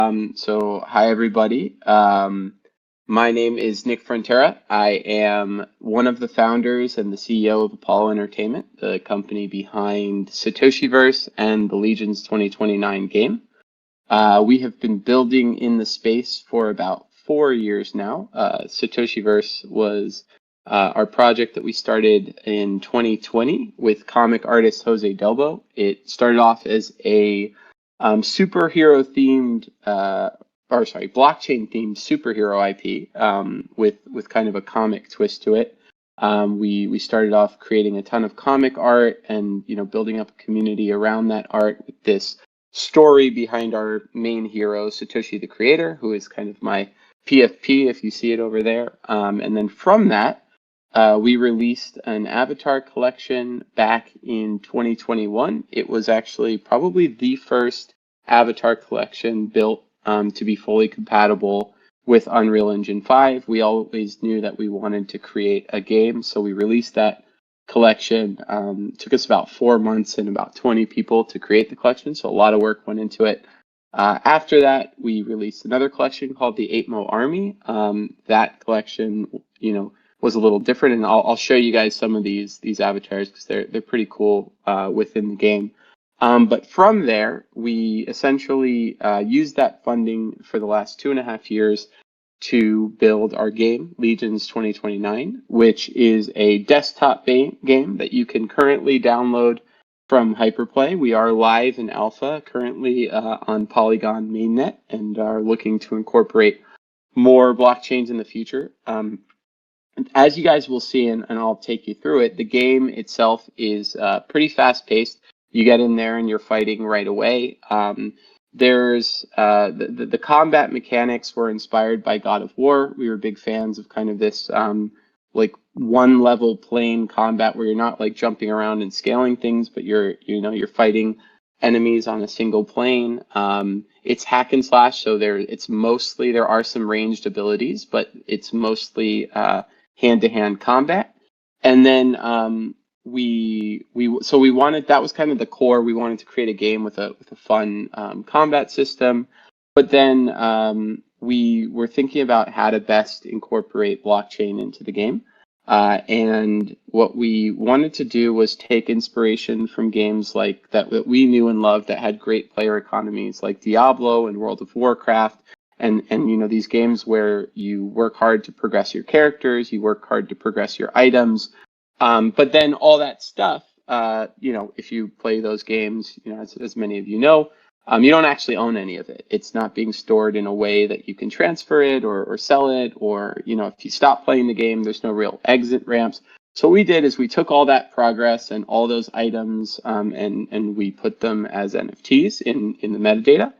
Hi everybody. My name is Nick Frontera. I am one of the founders and the CEO of Apollo Entertainment, the company behind Satoshiverse and the Legions 2029 game. We have been building in the space for about 4 years now. Satoshiverse was our project that we started in 2020 with comic artist Jose Delbo. It started off as a superhero themed, blockchain themed superhero IP with kind of a comic twist to it. We started off creating a ton of comic art and building up a community around that art with this story behind our main hero, Satoshi the Creator, who is kind of my PFP if you see it over there. And then from that, we released an avatar collection back in 2021. It was actually probably the first avatar collection built to be fully compatible with Unreal Engine 5. We always knew that we wanted to create a game, so we released that collection. Took us about 4 months and about 20 people to create the collection, so a lot of work went into it. After that, we released another collection called the 8Mo Army. That collection, was a little different, and I'll show you guys some of these avatars because they're pretty cool within the game. But from there, we essentially used that funding for the last 2.5 years to build our game, Legions 2029, which is a desktop game that you can currently download from HyperPlay. We are live in alpha currently on Polygon mainnet and are looking to incorporate more blockchains in the future. As you guys will see, and I'll take you through it, the game itself is pretty fast-paced. You get in there and you're fighting right away. There's the combat mechanics were inspired by God of War. We were big fans of kind of this like one level plane combat where you're not like jumping around and scaling things, but you're fighting enemies on a single plane. It's hack and slash, so there are some ranged abilities, but it's mostly hand-to-hand combat. And then that was kind of the core. We wanted to create a game with a fun combat system, but then we were thinking about how to best incorporate blockchain into the game. And what we wanted to do was take inspiration from games like that we knew and loved that had great player economies, like Diablo and World of Warcraft, and these games where you work hard to progress your characters, you work hard to progress your items. But then all that stuff, if you play those games, as many of you know, you don't actually own any of it. It's not being stored in a way that you can transfer it or sell it, or, if you stop playing the game, there's no real exit ramps. So what we did is we took all that progress and all those items and we put them as NFTs in the metadata.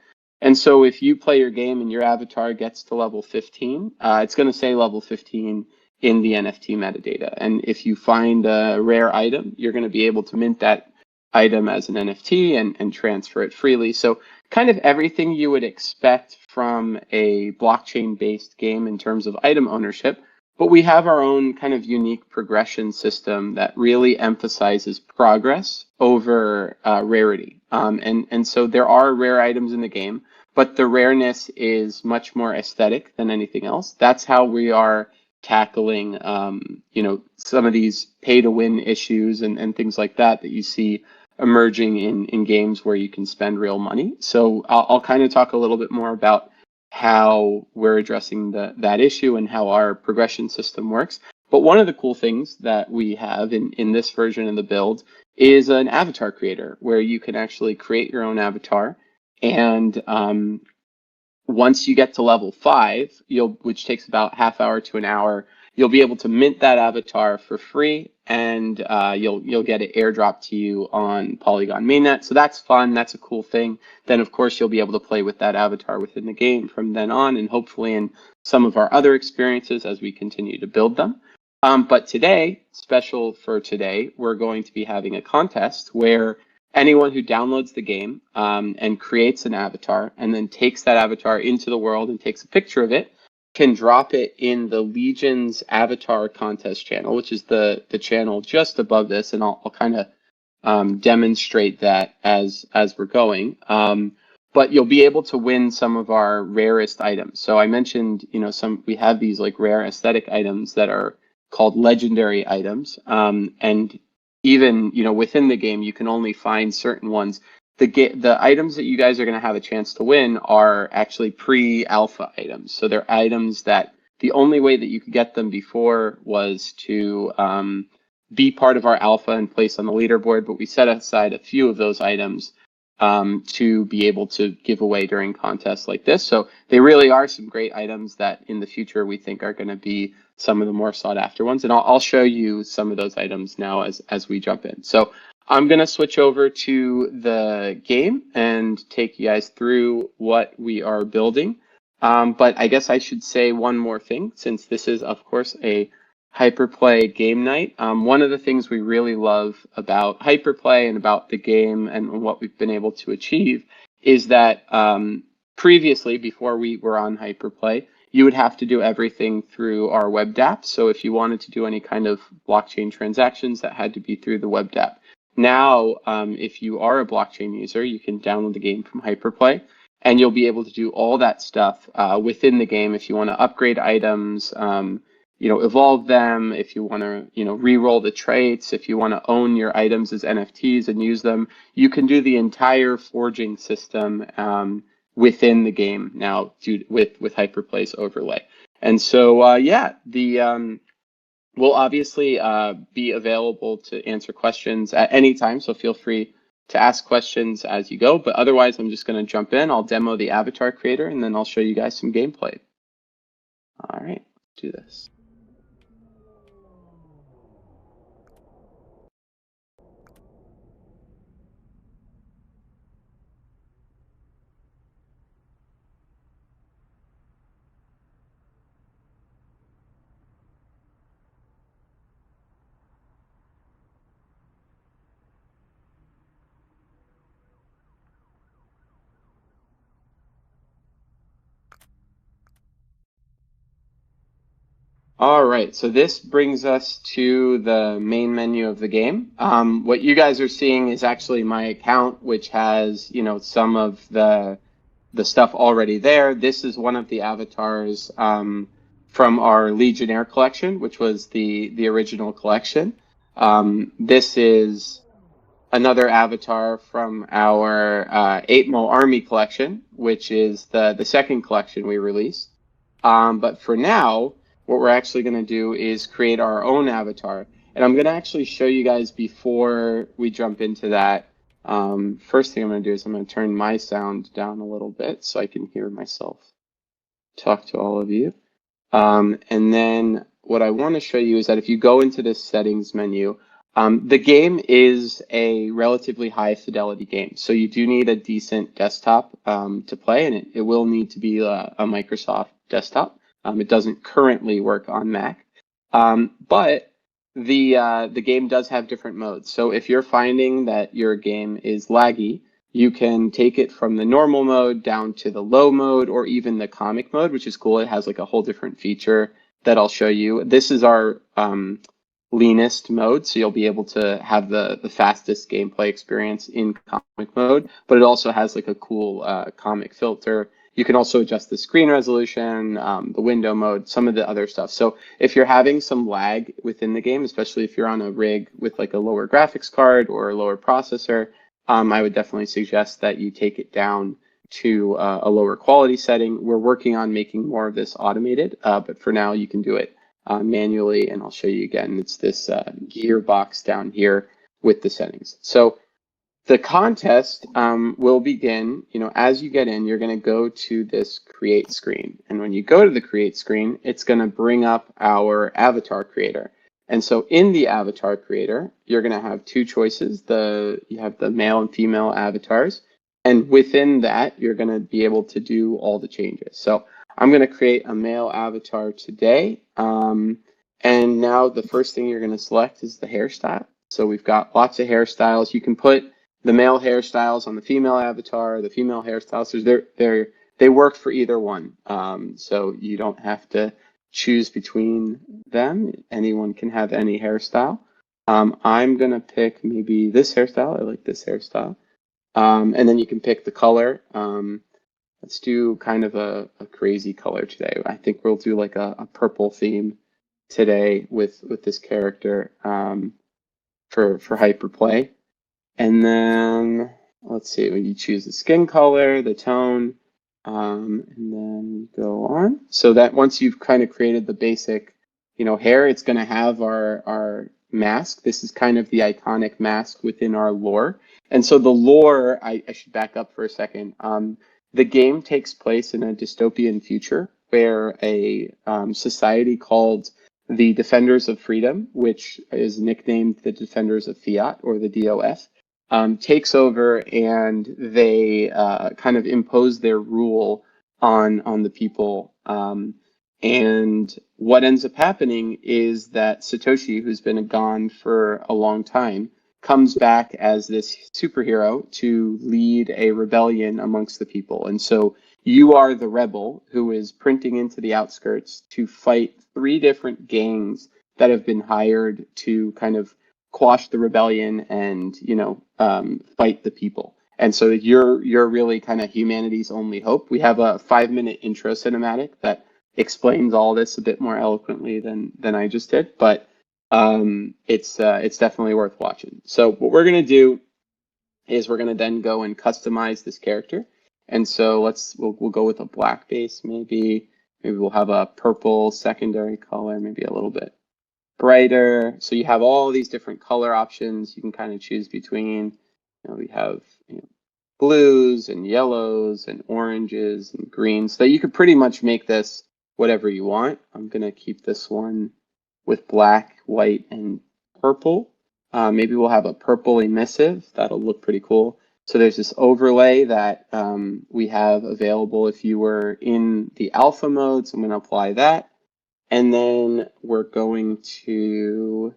And so if you play your game and your avatar gets to level 15, it's going to say level 15 in the NFT metadata. And if you find a rare item, you're going to be able to mint that item as an NFT and transfer it freely. So kind of everything you would expect from a blockchain-based game in terms of item ownership, but we have our own kind of unique progression system that really emphasizes progress over rarity. And so there are rare items in the game, but the rareness is much more aesthetic than anything else. That's how we are tackling, some of these pay-to-win issues and things like that you see emerging in games where you can spend real money. So I'll kind of talk a little bit more about how we're addressing that issue and how our progression system works. But one of the cool things that we have in this version of the build is an avatar creator, where you can actually create your own avatar. And once you get to level 5, which takes about half hour to an hour, you'll be able to mint that avatar for free, and you'll get it airdropped to you on Polygon mainnet. So that's fun. That's a cool thing. Then of course you'll be able to play with that avatar within the game from then on, and hopefully in some of our other experiences as we continue to build them. But today, special for today, we're going to be having a contest where anyone who downloads the game and creates an avatar and then takes that avatar into the world and takes a picture of it can drop it in the Legion's avatar contest channel, which is the channel just above this, and I'll kind of demonstrate that as we're going. but you'll be able to win some of our rarest items. So I mentioned, we have these like rare aesthetic items that are called legendary items. And even, within the game, you can only find certain ones. The items that you guys are going to have a chance to win are actually pre-alpha items. So they're items that the only way that you could get them before was to be part of our alpha and place on the leaderboard, but we set aside a few of those items to be able to give away during contests like this. So they really are some great items that in the future we think are going to be some of the more sought after ones. And I'll show you some of those items now as we jump in. So I'm going to switch over to the game and take you guys through what we are building. But I guess I should say one more thing, since this is, of course, a HyperPlay game night. One of the things we really love about HyperPlay and about the game and what we've been able to achieve is that previously, before we were on HyperPlay, you would have to do everything through our web app. So if you wanted to do any kind of blockchain transactions, that had to be through the web app. Now, if you are a blockchain user, you can download the game from HyperPlay, and you'll be able to do all that stuff within the game. If you want to upgrade items, evolve them, if you want to, re-roll the traits, if you want to own your items as NFTs and use them, you can do the entire forging system within the game now with HyperPlay's overlay. And so, we'll obviously be available to answer questions at any time, so feel free to ask questions as you go. But otherwise, I'm just going to jump in. I'll demo the avatar creator, and then I'll show you guys some gameplay. All right, let's do this. All right, so this brings us to the main menu of the game. What you guys are seeing is actually my account, which has, some of the stuff already there. This is one of the avatars from our Legionnaire collection, which was the original collection. This is another avatar from our 8-Mo Army collection, which is the second collection we released. But for now, what we're actually going to do is create our own avatar. And I'm going to actually show you guys before we jump into that. First thing I'm going to do is I'm going to turn my sound down a little bit so I can hear myself talk to all of you. And then what I want to show you is that if you go into this settings menu, the game is a relatively high fidelity game. So you do need a decent desktop to play, and it will need to be a Microsoft desktop. It doesn't currently work on Mac, but the game does have different modes. So if you're finding that your game is laggy, you can take it from the normal mode down to the low mode or even the comic mode, which is cool. It has like a whole different feature that I'll show you. This is our leanest mode, so you'll be able to have the fastest gameplay experience in comic mode, but it also has like a cool comic filter. You can also adjust the screen resolution, the window mode, some of the other stuff. So if you're having some lag within the game, especially if you're on a rig with like a lower graphics card or a lower processor, I would definitely suggest that you take it down to a lower quality setting. We're working on making more of this automated, but for now you can do it manually, and I'll show you again. It's this gear box down here with the settings. So the contest will begin, as you get in, you're going to go to this create screen. And when you go to the create screen, it's going to bring up our avatar creator. And so in the avatar creator, you're going to have two choices. You have the male and female avatars. And within that, you're going to be able to do all the changes. So I'm going to create a male avatar today. And now the first thing you're going to select is the hairstyle. So we've got lots of hairstyles. You can put the male hairstyles on the female avatar, the female hairstyles. So they work for either one. So you don't have to choose between them. Anyone can have any hairstyle. I'm going to pick maybe this hairstyle. I like this hairstyle. And then you can pick the color. Let's do kind of a crazy color today. I think we'll do like a purple theme today with this character for HyperPlay. And then let's see, when you choose the skin color, the tone, and then go on. So that once you've kind of created the basic, hair, it's going to have our mask. This is kind of the iconic mask within our lore. And so the lore, I should back up for a second. The game takes place in a dystopian future where a society called the Defenders of Freedom, which is nicknamed the Defenders of Fiat or the DOF, takes over, and they kind of impose their rule on the people. And what ends up happening is that Satoshi, who's been gone for a long time, comes back as this superhero to lead a rebellion amongst the people. And so you are the rebel who is printing into the outskirts to fight 3 different gangs that have been hired to kind of quash the rebellion and fight the people. And so you're really kind of humanity's only hope. We have a 5-minute intro cinematic that explains all this a bit more eloquently than I just did, but it's definitely worth watching. So what we're gonna do is we're gonna then go and customize this character. And so we'll go with a black base, maybe we'll have a purple secondary color, maybe a little bit brighter. So you have all these different color options you can kind of choose between. We have blues and yellows and oranges and greens. So you could pretty much make this whatever you want. I'm gonna keep this one with black, white, and purple. Maybe we'll have a purple emissive. That'll look pretty cool. So there's this overlay that we have available if you were in the alpha mode. So I'm going to apply that. And then we're going to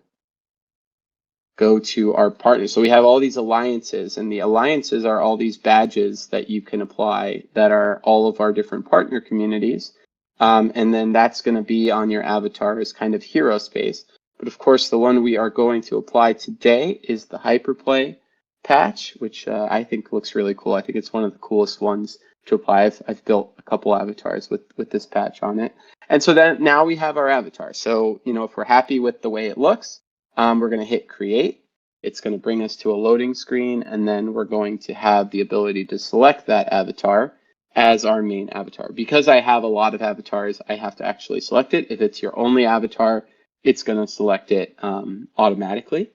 go to our partners. So we have all these alliances, and the alliances are all these badges that you can apply that are all of our different partner communities. And then that's going to be on your avatar as kind of hero space. But of course, the one we are going to apply today is the HyperPlay patch, which I think looks really cool. I think it's one of the coolest ones to apply. I've built a couple avatars with this patch on it. And so then now we have our avatar. So, if we're happy with the way it looks, we're going to hit create. It's going to bring us to a loading screen, and then we're going to have the ability to select that avatar as our main avatar. Because I have a lot of avatars, I have to actually select it. If it's your only avatar, it's going to select it automatically.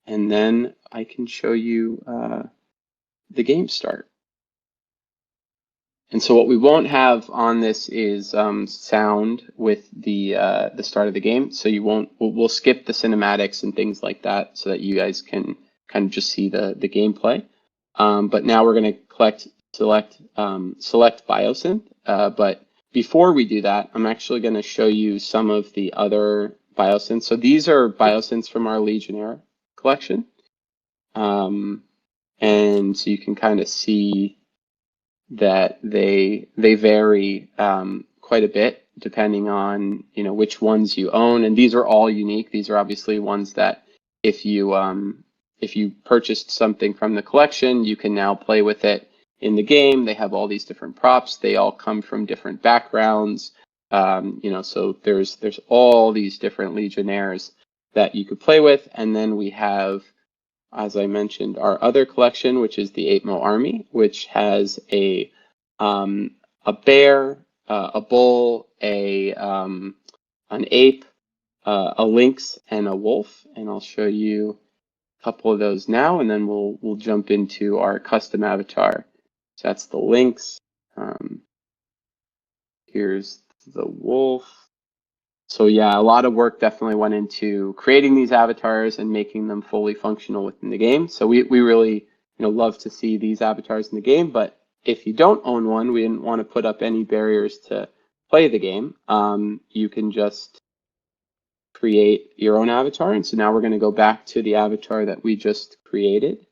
And then I can show you the game start. And so what we won't have on this is sound with the start of the game. So we'll skip the cinematics and things like that so that you guys can kind of just see the gameplay. But now we're going to select Biosynth. But before we do that, I'm actually going to show you some of the other Biosynths. So these are Biosynths from our Legionnaire collection. And so you can kind of see that they vary quite a bit depending on which ones you own, and these are all unique. These are obviously ones that if you purchased something from the collection, you can now play with it in the game. They have all these different props. They all come from different backgrounds. So there's all these different Legionnaires that you could play with, and then we have, as I mentioned, our other collection, which is the 8-Mo Army, which has a bear, a bull, an ape, a lynx, and a wolf. And I'll show you a couple of those now, and then we'll jump into our custom avatar. So that's the lynx. Here's the wolf. So yeah, a lot of work definitely went into creating these avatars and making them fully functional within the game. So we really love to see these avatars in the game. But if you don't own one, we didn't want to put up any barriers to play the game. You can just create your own avatar. And so now we're going to go back to the avatar that we just created,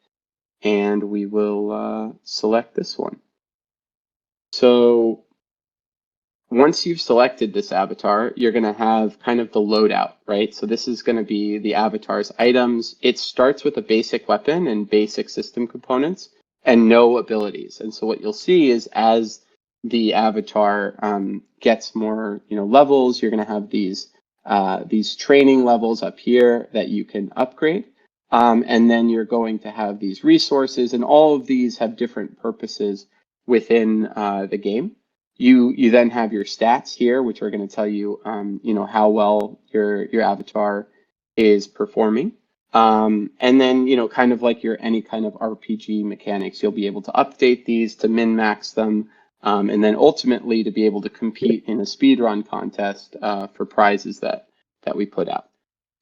and we will select this one. So once you've selected this avatar, you're going to have kind of the loadout, right? So this is going to be the avatar's items. It starts with a basic weapon and basic system components. and no abilities. And so what you'll see is as the avatar gets more, levels, you're going to have these training levels up here that you can upgrade. And then you're going to have these resources, and all of these have different purposes within the game. You then have your stats here, which are going to tell you, how well your avatar is performing. And then, kind of like any kind of RPG mechanics, you'll be able to update these to min-max them, and then ultimately to be able to compete in a speedrun contest for prizes that we put out.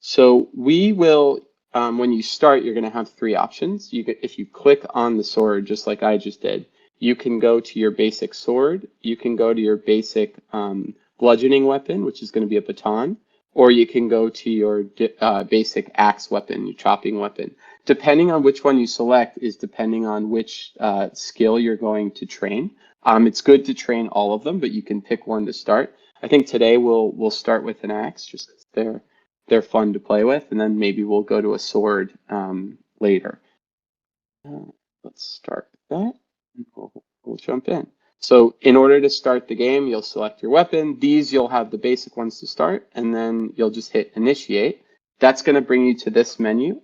So we will, when you start, you're going to have three options. If you click on the sword, just like I just did, you can go to your basic sword, you can go to your basic bludgeoning weapon, which is going to be a baton, or you can go to your basic axe weapon, your chopping weapon. Depending on which one you select is depending on which skill you're going to train. It's good to train all of them, but you can pick one to start. I think today we'll start with an axe, just because they're fun to play with, and then maybe we'll go to a sword later. Let's start with that. We'll jump in. So in order to start the game, you'll select your weapon. These you'll have the basic ones to start, and then you'll just hit initiate. That's going to bring you to this menu.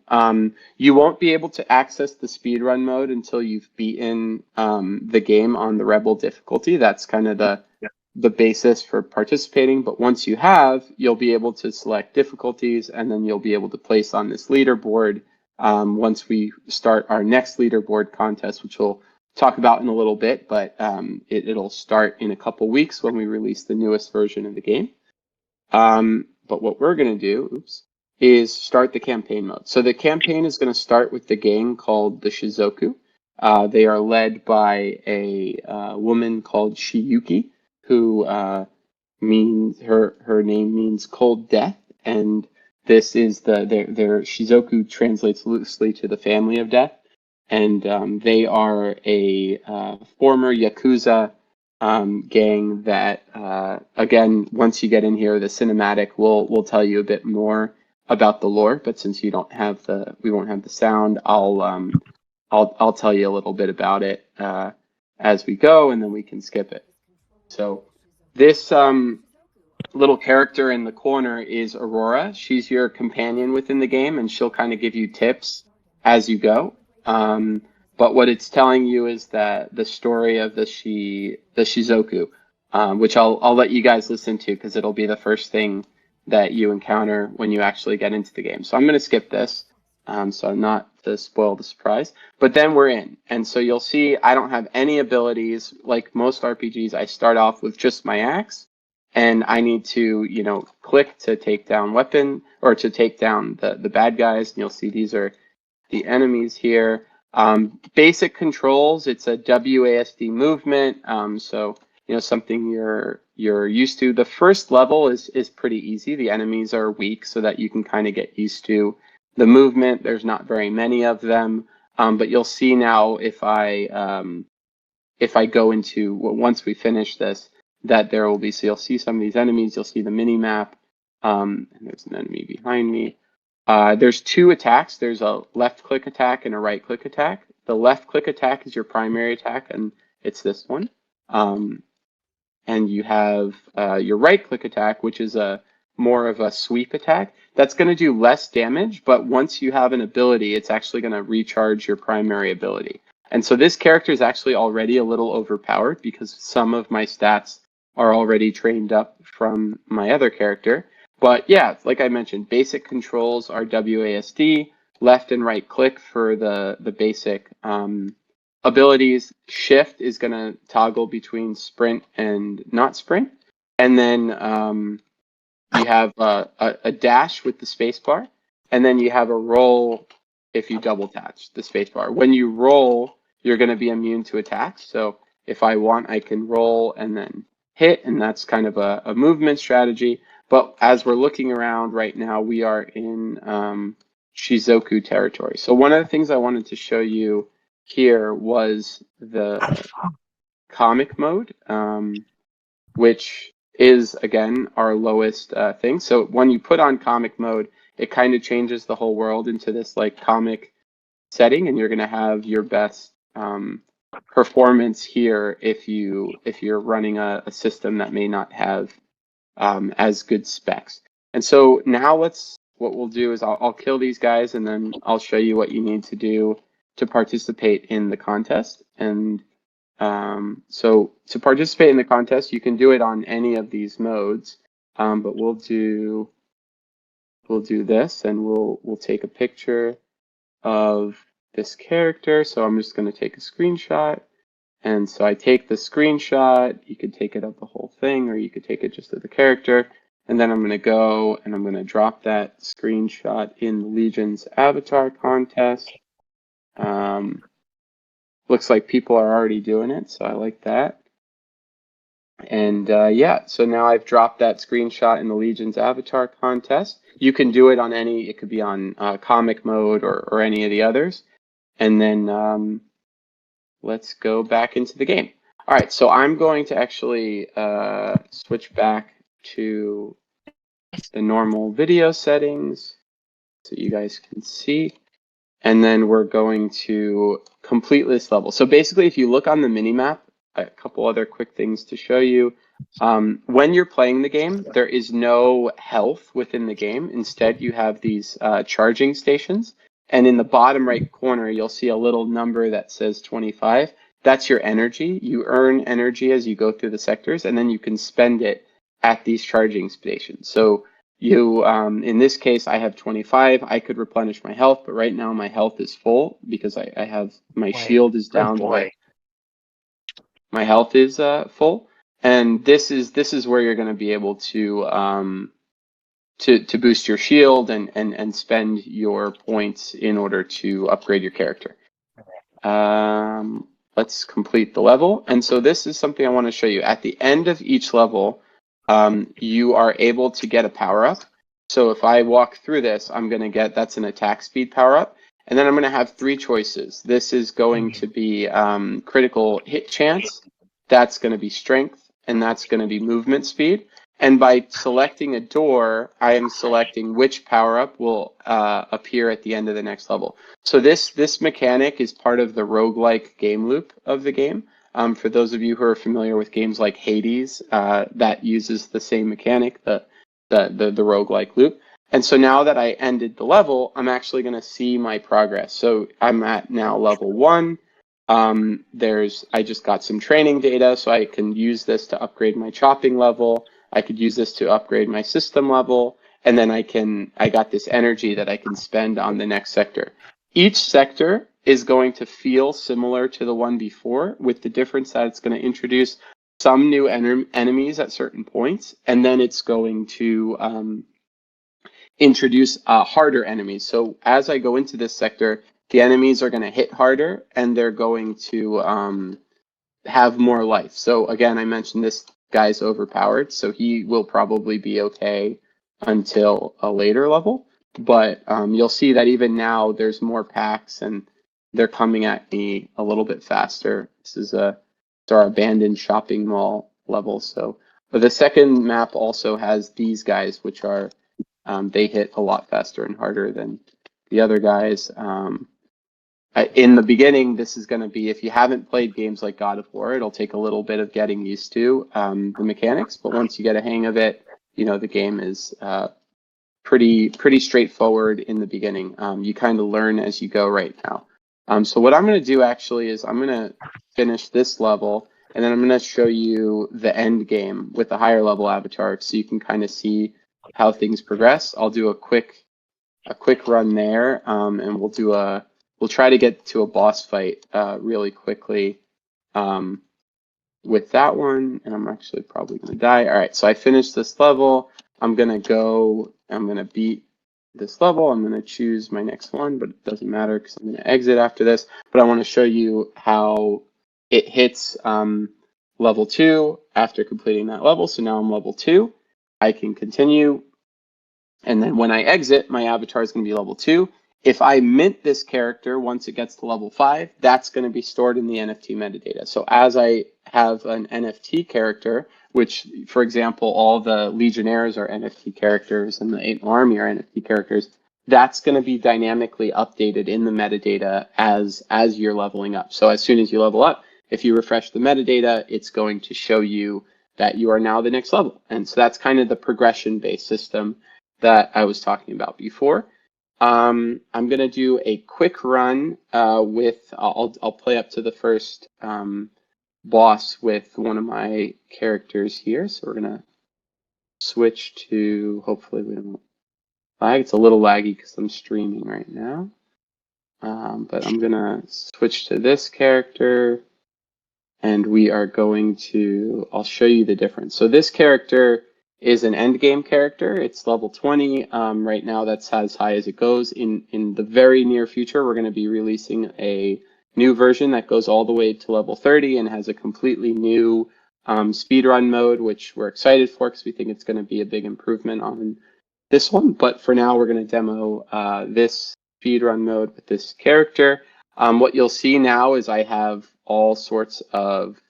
You won't be able to access the speedrun mode until you've beaten the game on the Rebel difficulty. That's kind of the basis for participating. But once you have, you'll be able to select difficulties, and then you'll be able to place on this leaderboard once we start our next leaderboard contest, which we'll talk about in a little bit, but it'll start in a couple weeks when we release the newest version of the game. But what we're going to do, is start the campaign mode. So the campaign is going to start with the gang called the Shizoku. They are led by a woman called Shiyuki, who means her name means cold death, and this is their Shizoku translates loosely to the family of death. And they are a former Yakuza gang that, again, once you get in here, the cinematic will tell you a bit more about the lore. But since we won't have the sound, I'll tell you a little bit about it as we go, and then we can skip it. So this little character in the corner is Aurora. She's your companion within the game, and she'll kind of give you tips as you go. But what it's telling you is that the story of the Shizoku, which I'll let you guys listen to because it'll be the first thing that you encounter when you actually get into the game. So I'm going to skip this, so not to spoil the surprise. But then we're in, and so you'll see I don't have any abilities. Like most RPGs, I start off with just my axe, and I need to click to take down weapon or to take down the bad guys. And you'll see these are the enemies here. Basic controls, it's a WASD movement, so something you're used to. The first level is pretty easy. The enemies are weak so that you can kind of get used to the movement. There's not very many of them, but you'll see now if I go into, once we finish this, that there will be, so you'll see some of these enemies, you'll see the mini map, and there's an enemy behind me. There's two attacks. There's a left click attack and a right click attack. The left click attack is your primary attack, and it's this one. And you have your right click attack, which is more of a sweep attack. That's going to do less damage, but once you have an ability, it's actually going to recharge your primary ability. And so this character is actually already a little overpowered because some of my stats are already trained up from my other character. But yeah, like I mentioned, basic controls are WASD, left and right click for the basic abilities. Shift is going to toggle between sprint and not sprint. And then you have a dash with the spacebar. And then you have a roll if you double tap the spacebar. When you roll, you're going to be immune to attacks. So if I want, I can roll and then hit, and that's kind of a movement strategy. But as we're looking around right now, we are in Shizoku territory. So one of the things I wanted to show you here was the comic mode, which is, again, our lowest thing. So when you put on comic mode, it kind of changes the whole world into this like comic setting, and you're going to have your best performance here if you're running a system that may not have as good specs. And so now what we'll do is I'll kill these guys, and then I'll show you what you need to do to participate in the contest. And so to participate in the contest, you can do it on any of these modes, but we'll do this, and we'll take a picture of this character. So I'm just going to take a screenshot. And so I take the screenshot. You could take it of the whole thing, or you could take it just of the character. And then I'm going to go and I'm going to drop that screenshot in the Legion's avatar contest. Looks like people are already doing it, so I like that. And yeah, so now I've dropped that screenshot in the Legion's avatar contest. You can do it on any, it could be on comic mode or any of the others. And then let's go back into the game. All right, so I'm going to actually switch back to the normal video settings so you guys can see. And then we're going to complete this level. So basically, if you look on the mini-map, a couple other quick things to show you. When you're playing the game, there is no health within the game. Instead, you have these charging stations. And in the bottom right corner, you'll see a little number that says 25. That's your energy. You earn energy as you go through the sectors, and then you can spend it at these charging stations. So you, in this case, I have 25. I could replenish my health, but right now my health is full because I have my shield is down. My health is full, and this is where you're going to be able to boost your shield and spend your points in order to upgrade your character. Let's complete the level. And so this is something I want to show you. At the end of each level, you are able to get a power-up. So if I walk through this, I'm going to get, that's an attack speed power-up. And then I'm going to have 3 choices. This is going to be critical hit chance. That's going to be strength. And that's going to be movement speed. And by selecting a door, I am selecting which power-up will appear at the end of the next level. So this mechanic is part of the roguelike game loop of the game. For those of you who are familiar with games like Hades, that uses the same mechanic, the roguelike loop. And so now that I ended the level, I'm actually going to see my progress. So I'm at now level 1. I just got some training data, so I can use this to upgrade my chopping level. I could use this to upgrade my system level, and then I got this energy that I can spend on the next sector. Each sector is going to feel similar to the one before, with the difference that it's going to introduce some new enemies at certain points, and then it's going to introduce harder enemies. So as I go into this sector, the enemies are going to hit harder, and they're going to have more life. So again, I mentioned this guy's overpowered, so he will probably be okay until a later level. But you'll see that even now there's more packs, and they're coming at me a little bit faster. This is our abandoned shopping mall level. So, but the second map also has these guys, which are they hit a lot faster and harder than the other guys. In the beginning, this is going to be, if you haven't played games like God of War, it'll take a little bit of getting used to the mechanics. But once you get a hang of it, you know, the game is pretty straightforward in the beginning. You kind of learn as you go right now. So what I'm going to do actually is I'm going to finish this level, and then I'm going to show you the end game with the higher level avatar, so you can kind of see how things progress. I'll do a quick run there, and we'll try to get to a boss fight really quickly with that one, and I'm actually probably going to die. All right, so I finished this level. I'm going to beat this level. I'm going to choose my next one, but it doesn't matter because I'm going to exit after this. But I want to show you how it hits level 2 after completing that level. So now I'm level 2. I can continue. And then when I exit, my avatar is going to be level 2. If I mint this character once it gets to level 5, that's going to be stored in the NFT metadata. So as I have an NFT character, which, for example, all the Legionnaires are NFT characters and the 8 Army are NFT characters, that's going to be dynamically updated in the metadata as you're leveling up. So as soon as you level up, if you refresh the metadata, it's going to show you that you are now the next level. And so that's kind of the progression-based system that I was talking about before. I'm going to do a quick run I'll play up to the first boss with one of my characters here. So we're going to switch to, hopefully we don't lag. It's a little laggy because I'm streaming right now. But I'm going to switch to this character. And we are going to, I'll show you the difference. So this character is an end game character. It's level 20. Right now, that's as high as it goes. In the very near future, we're going to be releasing a new version that goes all the way to level 30 and has a completely new speedrun mode, which we're excited for because we think it's going to be a big improvement on this one. But for now, we're going to demo this speedrun mode with this character. What you'll see now is I have all sorts of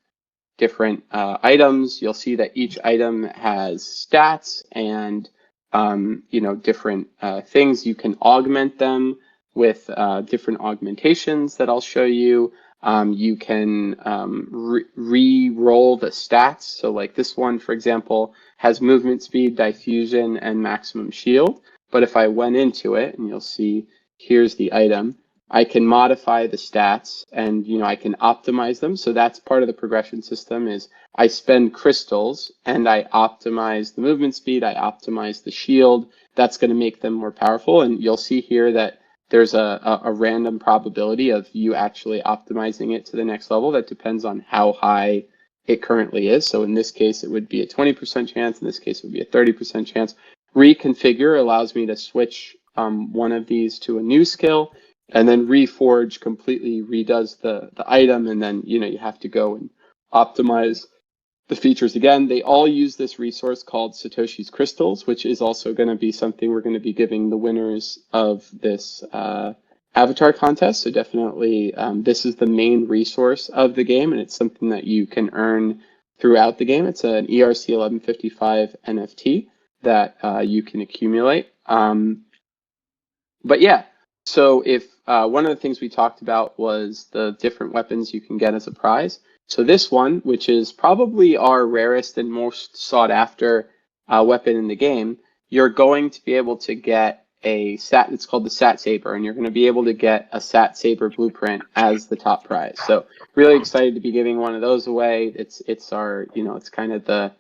different items. You'll see that each item has stats and different things. You can augment them with different augmentations that I'll show you. You can re-roll the stats. So like this one, for example, has movement speed, diffusion, and maximum shield. But if I went into it, and you'll see here's the item, I can modify the stats and I can optimize them. So that's part of the progression system is I spend crystals and I optimize the movement speed, I optimize the shield. That's going to make them more powerful. And you'll see here that there's a random probability of you actually optimizing it to the next level that depends on how high it currently is. So in this case, it would be a 20% chance. In this case, it would be a 30% chance. Reconfigure allows me to switch one of these to a new skill. And then Reforge completely redoes the item, and then you have to go and optimize the features again. They all use this resource called Satoshi's Crystals, which is also going to be something we're going to be giving the winners of this avatar contest. So definitely this is the main resource of the game, and it's something that you can earn throughout the game. It's an ERC 1155 NFT that you can accumulate. But yeah. So if one of the things we talked about was the different weapons you can get as a prize. So this one, which is probably our rarest and most sought after weapon in the game, you're going to be able to get a Sat, it's called the Sat Saber, and you're going to be able to get a Sat Saber blueprint as the top prize. So really excited to be giving one of those away. It's our, it's kind of the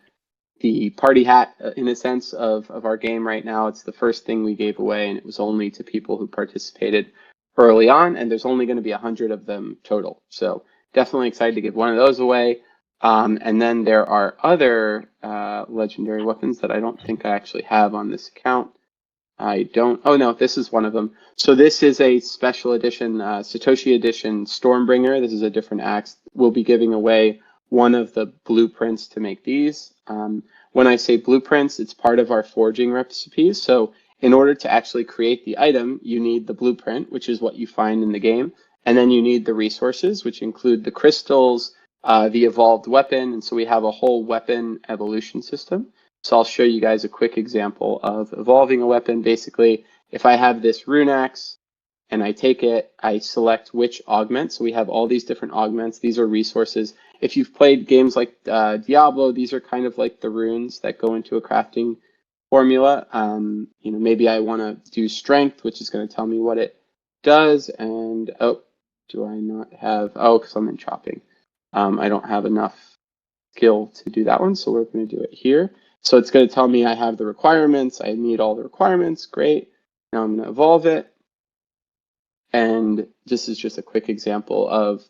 party hat in a sense of our game right now. It's the first thing we gave away, and it was only to people who participated early on, and there's only going to be 100 of them total. So definitely excited to give one of those away. And then there are other legendary weapons that I don't think I actually have on this account. I don't. Oh no, this is one of them. So this is a special edition, Satoshi edition Stormbringer. This is a different axe. We'll be giving away one of the blueprints to make these. When I say blueprints, it's part of our forging recipes. So in order to actually create the item, you need the blueprint, which is what you find in the game. And then you need the resources, which include the crystals, the evolved weapon. And so we have a whole weapon evolution system. So I'll show you guys a quick example of evolving a weapon. Basically, if I have this rune axe and I take it, I select which augment. So we have all these different augments. These are resources. If you've played games like Diablo, these are kind of like the runes that go into a crafting formula. Maybe I want to do strength, which is going to tell me what it does. And do I not have? Oh, because I'm in chopping. I don't have enough skill to do that one, so we're going to do it here. So it's going to tell me I have the requirements. I meet all the requirements. Great. Now I'm going to evolve it. And this is just a quick example of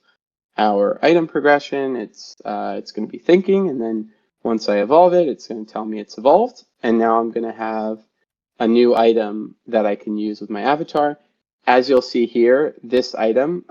our item progression. It's going to be thinking, and then once I evolve it, it's going to tell me it's evolved. And now I'm going to have a new item that I can use with my avatar. As you'll see here, this item,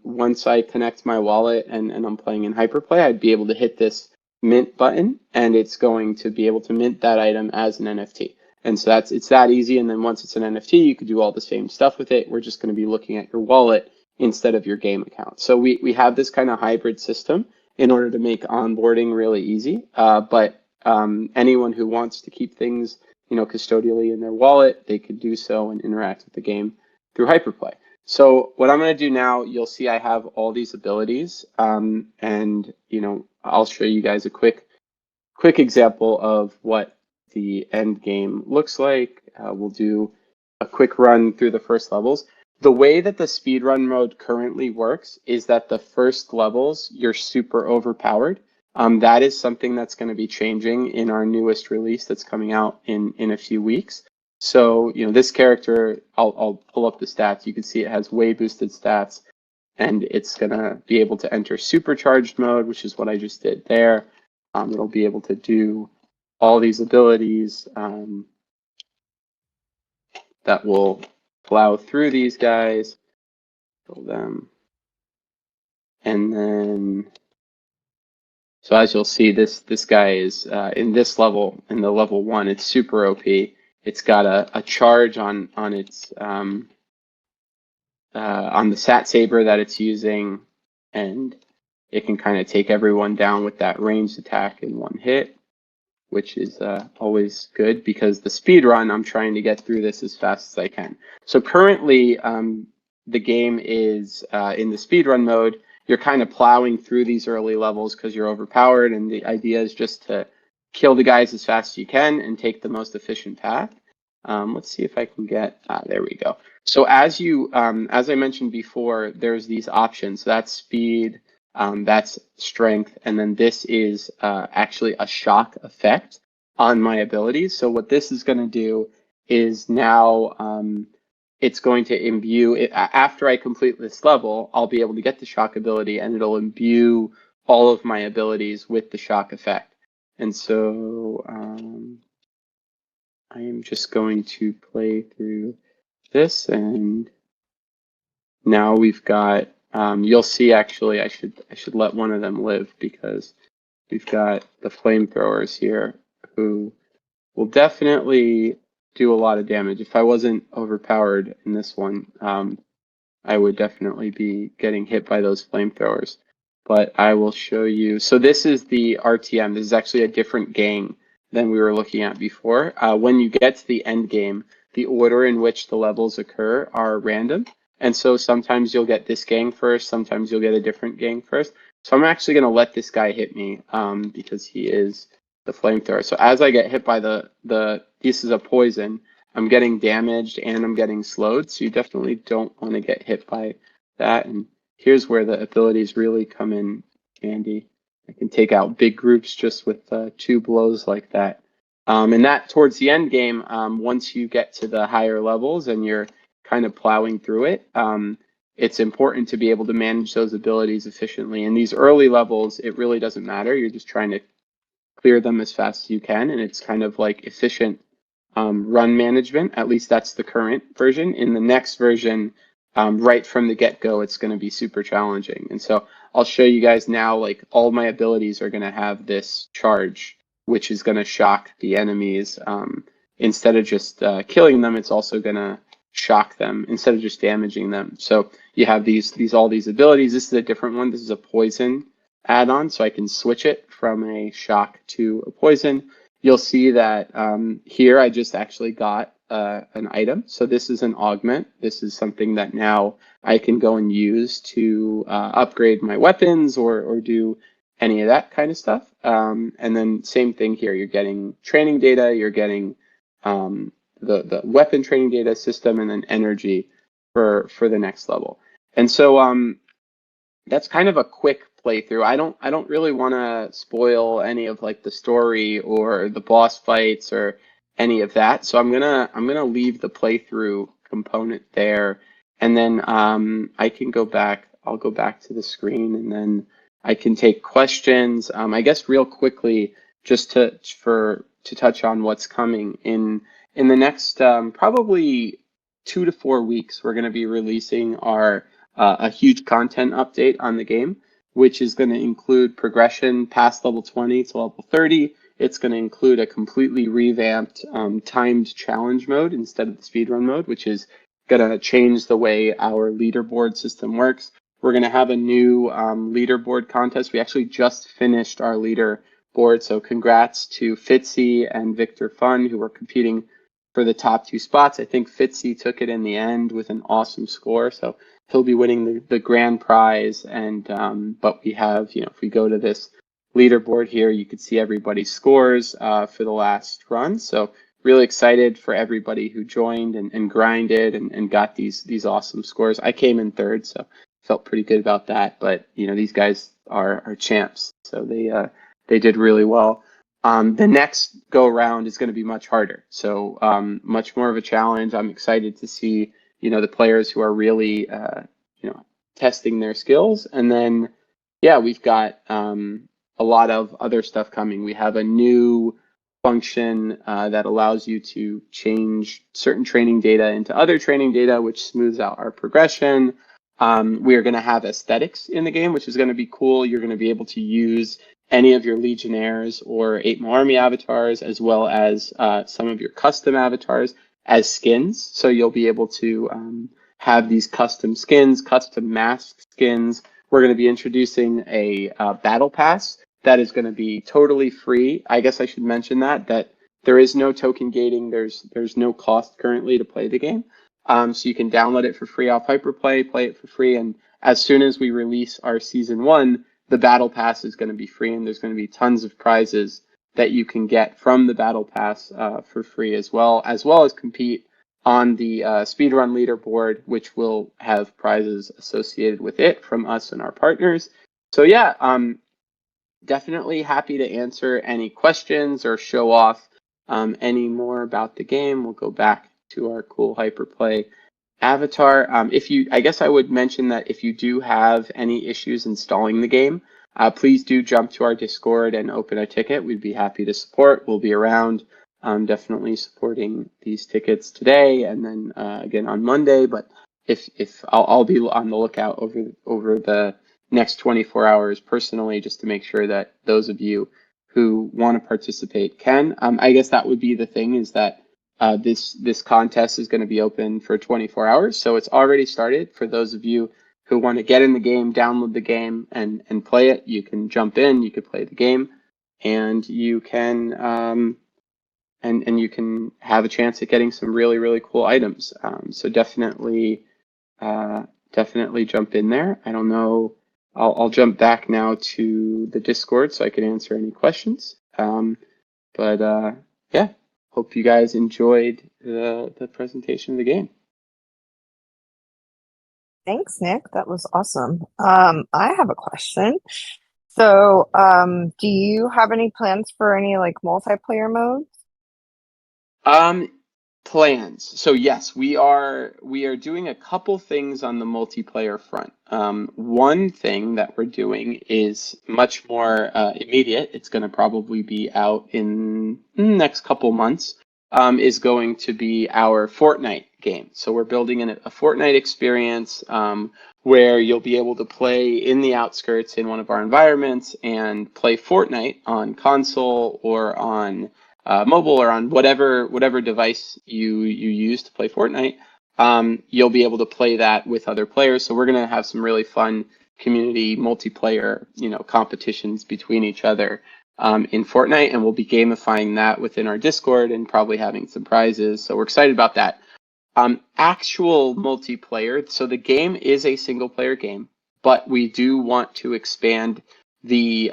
once I connect my wallet and I'm playing in HyperPlay, I'd be able to hit this mint button, and it's going to be able to mint that item as an NFT. And so it's that easy. And then once it's an NFT, you could do all the same stuff with it. We're just going to be looking at your wallet instead of your game account. So we have this kind of hybrid system in order to make onboarding really easy. But anyone who wants to keep things custodially in their wallet, they could do so and interact with the game through HyperPlay. So what I'm going to do now, you'll see I have all these abilities, and I'll show you guys a quick example of what the end game looks like. We'll do a quick run through the first levels. The way that the speedrun mode currently works is that the first levels, you're super overpowered. That is something that's going to be changing in our newest release that's coming out in a few weeks. So, this character, I'll pull up the stats. You can see it has way boosted stats, and it's going to be able to enter supercharged mode, which is what I just did there. It'll be able to do all these abilities that will plow through these guys, kill them. And then, so as you'll see, this guy is in this level, in the level 1, it's super OP. It's got a charge on its on the Sat Saber that it's using, and it can kind of take everyone down with that ranged attack in one hit, which is always good because the speed run, I'm trying to get through this as fast as I can. So currently, the game is in the speed run mode. You're kind of plowing through these early levels because you're overpowered, and the idea is just to kill the guys as fast as you can and take the most efficient path. Let's see if I can get, there we go. So as I mentioned before, there's these options. So that's speed, that's strength, and then this is actually a shock effect on my abilities. So what this is going to do is now it's going to imbue it. After I complete this level, I'll be able to get the shock ability, and it'll imbue all of my abilities with the shock effect. And so I am just going to play through this, and now we've got, you'll see actually I should let one of them live because we've got the flamethrowers here who will definitely do a lot of damage. If I wasn't overpowered in this one, I would definitely be getting hit by those flamethrowers. But I will show you. So this is the RTM. This is actually a different gang than we were looking at before. When you get to the end game, the order in which the levels occur are random. And so sometimes you'll get this gang first, sometimes you'll get a different gang first. So I'm actually going to let this guy hit me because he is the flamethrower. So as I get hit by this is a poison, I'm getting damaged and I'm getting slowed. So you definitely don't want to get hit by that. And here's where the abilities really come in handy. I can take out big groups just with 2 blows like that. And that towards the end game, once you get to the higher levels and you're kind of plowing through it, it's important to be able to manage those abilities efficiently. In these early levels, it really doesn't matter. You're just trying to clear them as fast as you can, and it's kind of like efficient run management. At least that's the current version. In the next version, right from the get-go, it's going to be super challenging. And so I'll show you guys now, like all my abilities are going to have this charge, which is going to shock the enemies. Instead of just killing them, it's also going to shock them instead of just damaging them. So you have all these abilities. This is a different one. This is a poison add-on, so I can switch it from a shock to a poison. You'll see that here I just actually got an item. So this is an augment. This is something that now I can go and use to upgrade my weapons or do any of that kind of stuff. And then same thing here. You're getting training data. You're getting the weapon training data system, and then energy for the next level. And so that's kind of a quick playthrough. I don't really want to spoil any of like the story or the boss fights or any of that. So I'm gonna leave the playthrough component there, and then I can go back. I'll go back to the screen, and then I can take questions. I guess real quickly, just to touch on what's coming in the next probably 2 to 4 weeks. We're going to be releasing our a huge content update on the game, which is going to include progression past level 20 to level 30. It's going to include a completely revamped timed challenge mode instead of the speedrun mode, which is going to change the way our leaderboard system works. We're going to have a new leaderboard contest. We actually just finished our leaderboard board. So congrats to Fitzy and Victor Fun, who were competing for the top 2 spots. I think Fitzy took it in the end with an awesome score, so he'll be winning the grand prize. And but we have, if we go to this leaderboard here, you can see everybody's scores for the last run. So really excited for everybody who joined and grinded and got these awesome scores. I came in third, so felt pretty good about that. But these guys are champs, so they did really well. The next go around is going to be much harder, so much more of a challenge. I'm excited to see the players who are really testing their skills, and then we've got a lot of other stuff coming. We have a new function that allows you to change certain training data into other training data, which smooths out our progression. We are going to have aesthetics in the game, which is going to be cool. You're going to be able to use any of your Legionnaires or 8 Mile Army avatars, as well as some of your custom avatars as skins. So you'll be able to have these custom skins, custom mask skins. We're going to be introducing a battle pass that is going to be totally free. I guess I should mention that there is no token gating. There's no cost currently to play the game. So you can download it for free off HyperPlay, play it for free, and as soon as we release our season 1, the battle pass is going to be free, and there's going to be tons of prizes that you can get from the battle pass for free as well as compete on the speedrun leaderboard, which will have prizes associated with it from us and our partners. So definitely happy to answer any questions or show off any more about the game. We'll go back to our cool HyperPlay avatar. I guess I would mention that if you do have any issues installing the game, please do jump to our Discord and open a ticket. We'd be happy to support. We'll be around, definitely supporting these tickets today and then again on Monday. But if I'll be on the lookout over the next 24 hours personally, just to make sure that those of you who want to participate can. I guess that would be the thing, is that this contest is going to be open for 24 hours. So it's already started. For those of you who want to get in the game, download the game and play it, you can jump in, you can play the game, and you can and you can have a chance at getting some really, really cool items. So definitely jump in there. I don't know. I'll jump back now to the Discord so I can answer any questions. Hope you guys enjoyed the presentation of the game. Thanks, Nick. That was awesome. I have a question. So, do you have any plans for any multiplayer modes? Plans. So yes, we are doing a couple things on the multiplayer front. One thing that we're doing is much more immediate. It's going to probably be out in the next couple months. Is going to be our Fortnite game. So we're building in a Fortnite experience where you'll be able to play in the outskirts in one of our environments and play Fortnite on console or on mobile or on whatever device you use to play Fortnite. You'll be able to play that with other players. So we're going to have some really fun community multiplayer, competitions between each other in Fortnite, and we'll be gamifying that within our Discord and probably having some prizes. So we're excited about that. Actual multiplayer. So the game is a single player game, but we do want to expand the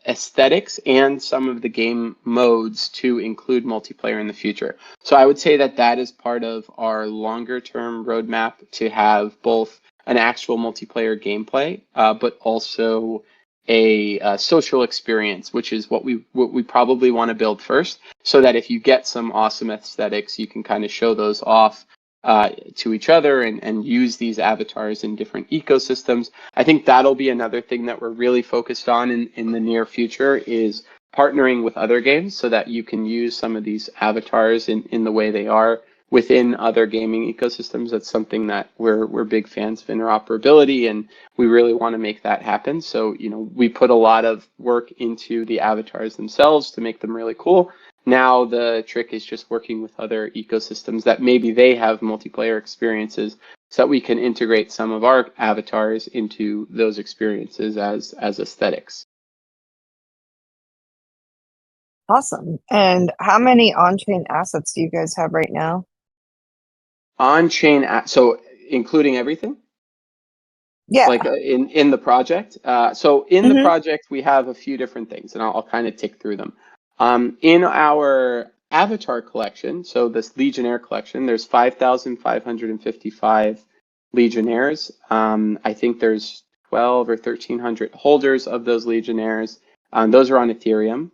aesthetics and some of the game modes to include multiplayer in the future. So I would say that is part of our longer term roadmap, to have both an actual multiplayer gameplay, but also a social experience, which is what we probably want to build first, so that if you get some awesome aesthetics, you can kind of show those off to each other and use these avatars in different ecosystems. I think that'll be another thing that we're really focused on in the near future, is partnering with other games so that you can use some of these avatars in the way they are within other gaming ecosystems. That's something that we're big fans of interoperability, and we really want to make that happen. So, we put a lot of work into the avatars themselves to make them really cool. Now the trick is just working with other ecosystems that maybe they have multiplayer experiences, so that we can integrate some of our avatars into those experiences as aesthetics. Awesome. And how many on-chain assets do you guys have right now? On-chain, so including everything? Like Yeah. in the project. So in the Hmm. project, we have a few different things, and I'll kind of tick through them. In our avatar collection, so this Legionnaire collection, there's 5,555 Legionnaires. I think there's 12 or 1,300 holders of those Legionnaires. Those are on Ethereum.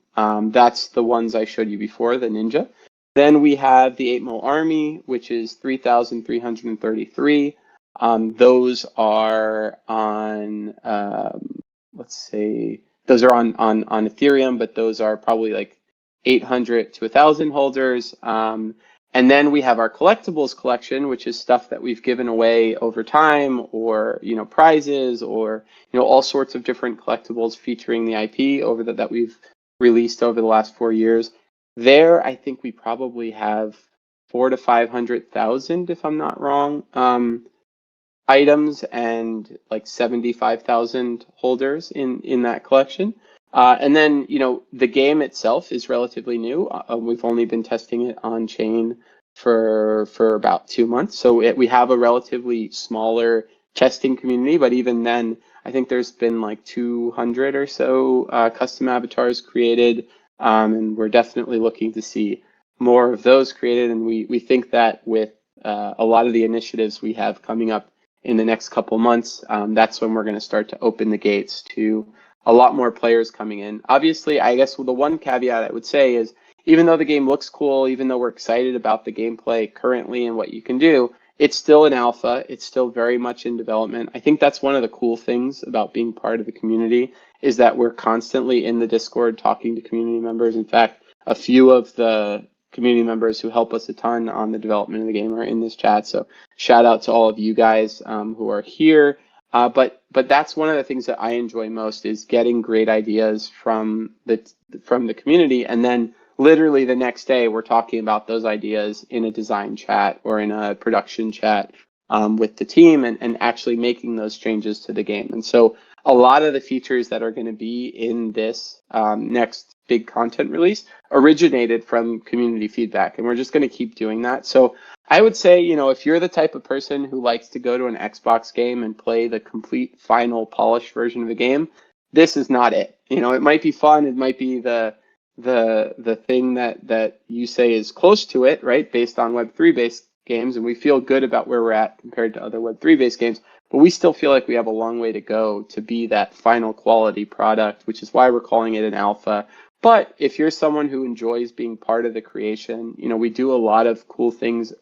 That's the ones I showed you before, the Ninja. Then we have the 8 Mil Army, which is 3,333. Those are on, let's say, those are on Ethereum, but those are probably like 800 to 1,000 holders. And then we have our collectibles collection, which is stuff that we've given away over time, or prizes, or all sorts of different collectibles featuring the IP that we've released over the last 4 years. There, I think we probably have 400 to 500,000, if I'm not wrong. Items and like 75,000 holders in that collection. And then, the game itself is relatively new. We've only been testing it on chain for about 2 months. So we have a relatively smaller testing community, but even then, I think there's been like 200 or so custom avatars created. And we're definitely looking to see more of those created. And we think that with a lot of the initiatives we have coming up in the next couple months, that's when we're going to start to open the gates to a lot more players coming in. Obviously, I guess the one caveat I would say is, even though the game looks cool, even though we're excited about the gameplay currently and what you can do, it's still an alpha. It's still very much in development. I think that's one of the cool things about being part of the community, is that we're constantly in the Discord talking to community members. In fact, a few of the community members who help us a ton on the development of the game are in this chat. So shout out to all of you guys who are here. But that's one of the things that I enjoy most, is getting great ideas from the community, and then literally the next day we're talking about those ideas in a design chat or in a production chat with the team, and actually making those changes to the game. And so a lot of the features that are going to be in this next big content release originated from community feedback, and we're just going to keep doing that. So I would say, if you're the type of person who likes to go to an Xbox game and play the complete final polished version of the game, this is not it. It might be fun, it might be the thing that you say is close to it, right, based on Web3 based games, and we feel good about where we're at compared to other Web3 based games, but we still feel like we have a long way to go to be that final quality product, which is why we're calling it an alpha. But if you're someone who enjoys being part of the creation, we do a lot of cool things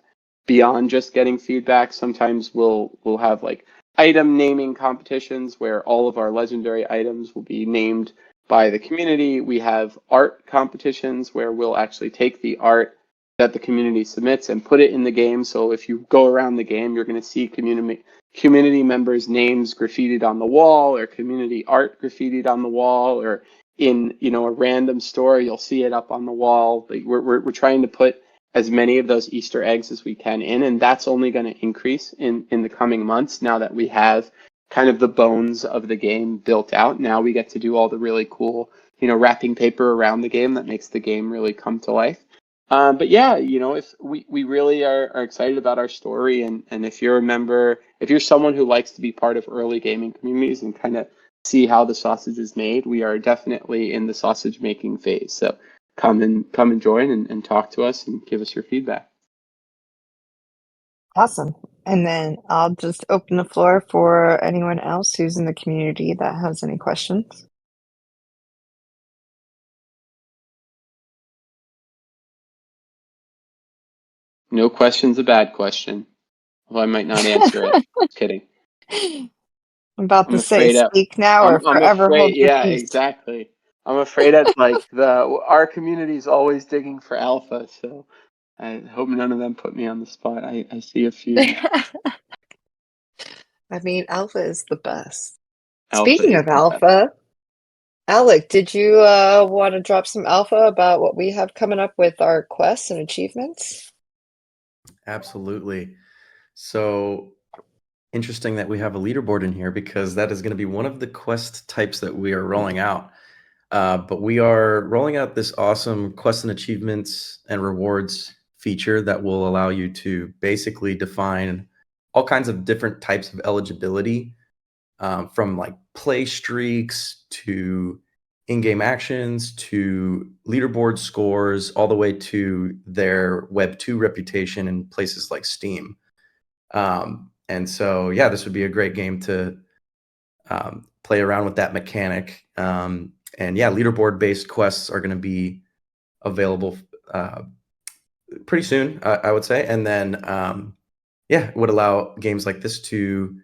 beyond just getting feedback. Sometimes we'll have like item naming competitions where all of our legendary items will be named by the community. We have art competitions where we'll actually take the art that the community submits and put it in the game. So if you go around the game, you're going to see community members' names graffitied on the wall, or community art graffitied on the wall, or in a random store, you'll see it up on the wall. Like we're trying to put as many of those Easter eggs as we can in, and that's only going to increase in the coming months now that we have kind of the bones of the game built out. Now we get to do all the really cool, wrapping paper around the game that makes the game really come to life. But yeah, if we really are excited about our story, and if you're a member, if you're someone who likes to be part of early gaming communities and kind of see how the sausage is made, we are definitely in the sausage making phase. So come and join and talk to us and give us your feedback. Awesome. And then I'll just open the floor for anyone else who's in the community that has any questions. No question's a bad question. Well, I might not answer it. Just kidding. I'm about I'm to say, afraid speak now or I'm forever afraid, hold your yeah, peace. exactly. I'm afraid that like our community is always digging for alpha, so I hope none of them put me on the spot. I see a few. I mean, alpha is the best. Alpha Speaking is of the best. alpha, Alec, did you want to drop some alpha about what we have coming up with our quests and achievements? Absolutely. So interesting that we have a leaderboard in here, because that is going to be one of the quest types that we are rolling out. But we are rolling out this awesome quests and achievements and rewards feature that will allow you to basically define all kinds of different types of eligibility, from like play streaks to in-game actions to leaderboard scores, all the way to their Web 2 reputation in places like Steam. And so, yeah, this would be a great game to play around with that mechanic. And yeah, leaderboard-based quests are going to be available pretty soon, I would say. And then, yeah, it would allow games like this to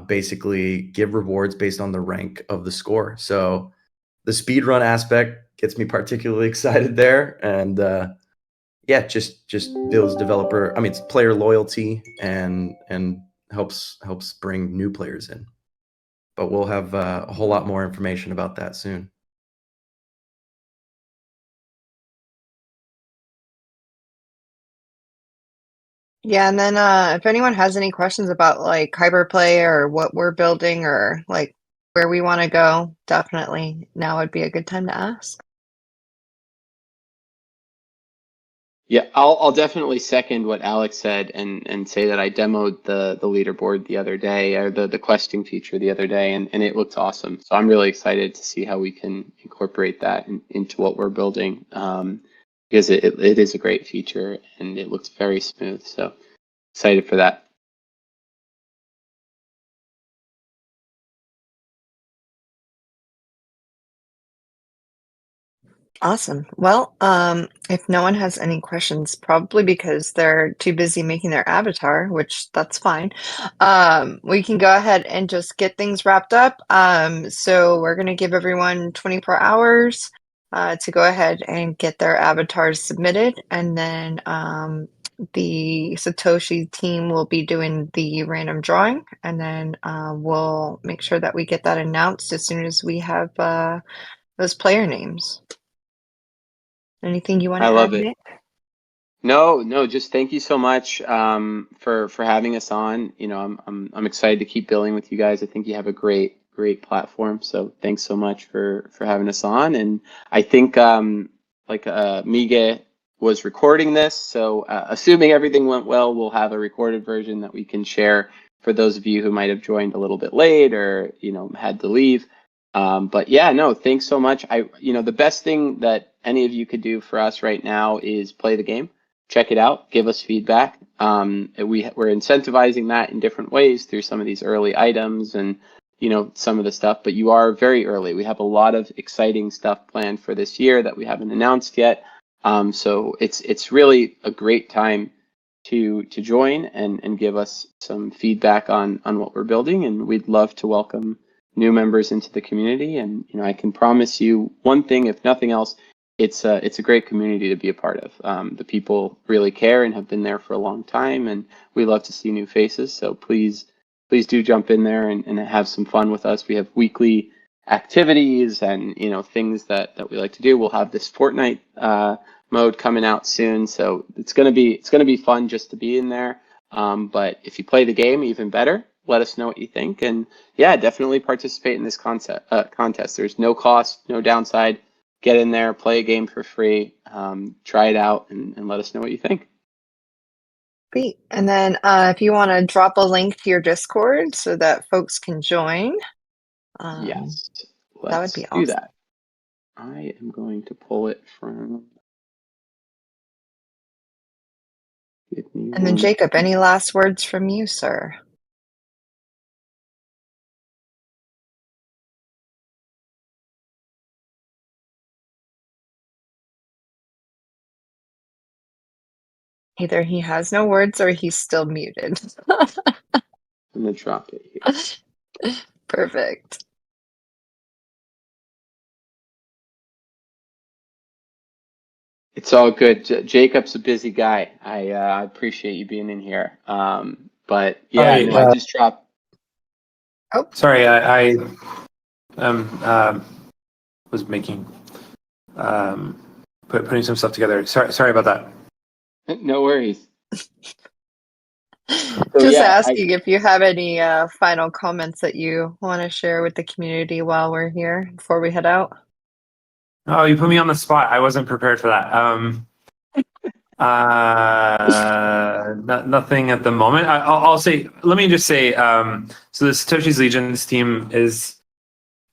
basically give rewards based on the rank of the score. So the speed run aspect gets me particularly excited there, and yeah, just builds it's player loyalty and helps bring new players in. But we'll have a whole lot more information about that soon. Yeah, and then if anyone has any questions about like HyperPlay or what we're building or like where we want to go, definitely now would be a good time to ask. Yeah, I'll definitely second what Alex said and say that I demoed the leaderboard the other day, or the questing feature the other day, and it looks awesome. So I'm really excited to see how we can incorporate that into what we're building, because it is a great feature and it looks very smooth. So excited for that. Awesome. Well, if no one has any questions, probably because they're too busy making their avatar, which that's fine, we can go ahead and just get things wrapped up. So we're going to give everyone 24 hours to go ahead and get their avatars submitted, and then the Satoshi team will be doing the random drawing, and then we'll make sure that we get that announced as soon as we have those player names. Anything you want I to add, love it. Nick? No, just thank you so much for having us on. I'm excited to keep building with you guys. I think you have a great platform. So thanks so much for having us on. And I think Mige was recording this, so assuming everything went well, we'll have a recorded version that we can share for those of you who might have joined a little bit late or had to leave. But yeah, no, thanks so much. The best thing that any of you could do for us right now is play the game, check it out, give us feedback. We're incentivizing that in different ways through some of these early items and some of the stuff. But you are very early. We have a lot of exciting stuff planned for this year that we haven't announced yet. So it's really a great time to join and give us some feedback on what we're building, and we'd love to welcome new members into the community. And I can promise you one thing, if nothing else, it's a great community to be a part of. The people really care and have been there for a long time, and we love to see new faces. So please do jump in there and have some fun with us. We have weekly activities and things that we like to do. We'll have this Fortnite mode coming out soon, so it's gonna be fun just to be in there. But if you play the game, even better. Let us know what you think, and yeah, definitely participate in this contest. There's no cost, no downside. Get in there, play a game for free, try it out, and let us know what you think. Great. And then if you want to drop a link to your Discord so that folks can join, Yes, that would let's be do awesome. that. I am going to pull it from. And then Jacob, any last words from you, sir? Either he has no words or he's still muted. I'm gonna drop it here. Perfect. It's all good. Jacob's a busy guy. I appreciate you being in here. But yeah, Sorry, no, I just dropped. Oh, sorry, I was making putting some stuff together. Sorry about that. No worries. just asking if you have any final comments that you want to share with the community while we're here before we head out. Oh, you put me on the spot. I wasn't prepared for that. Nothing at the moment. I'll say. Let me just say. So the Satoshi's Legions team is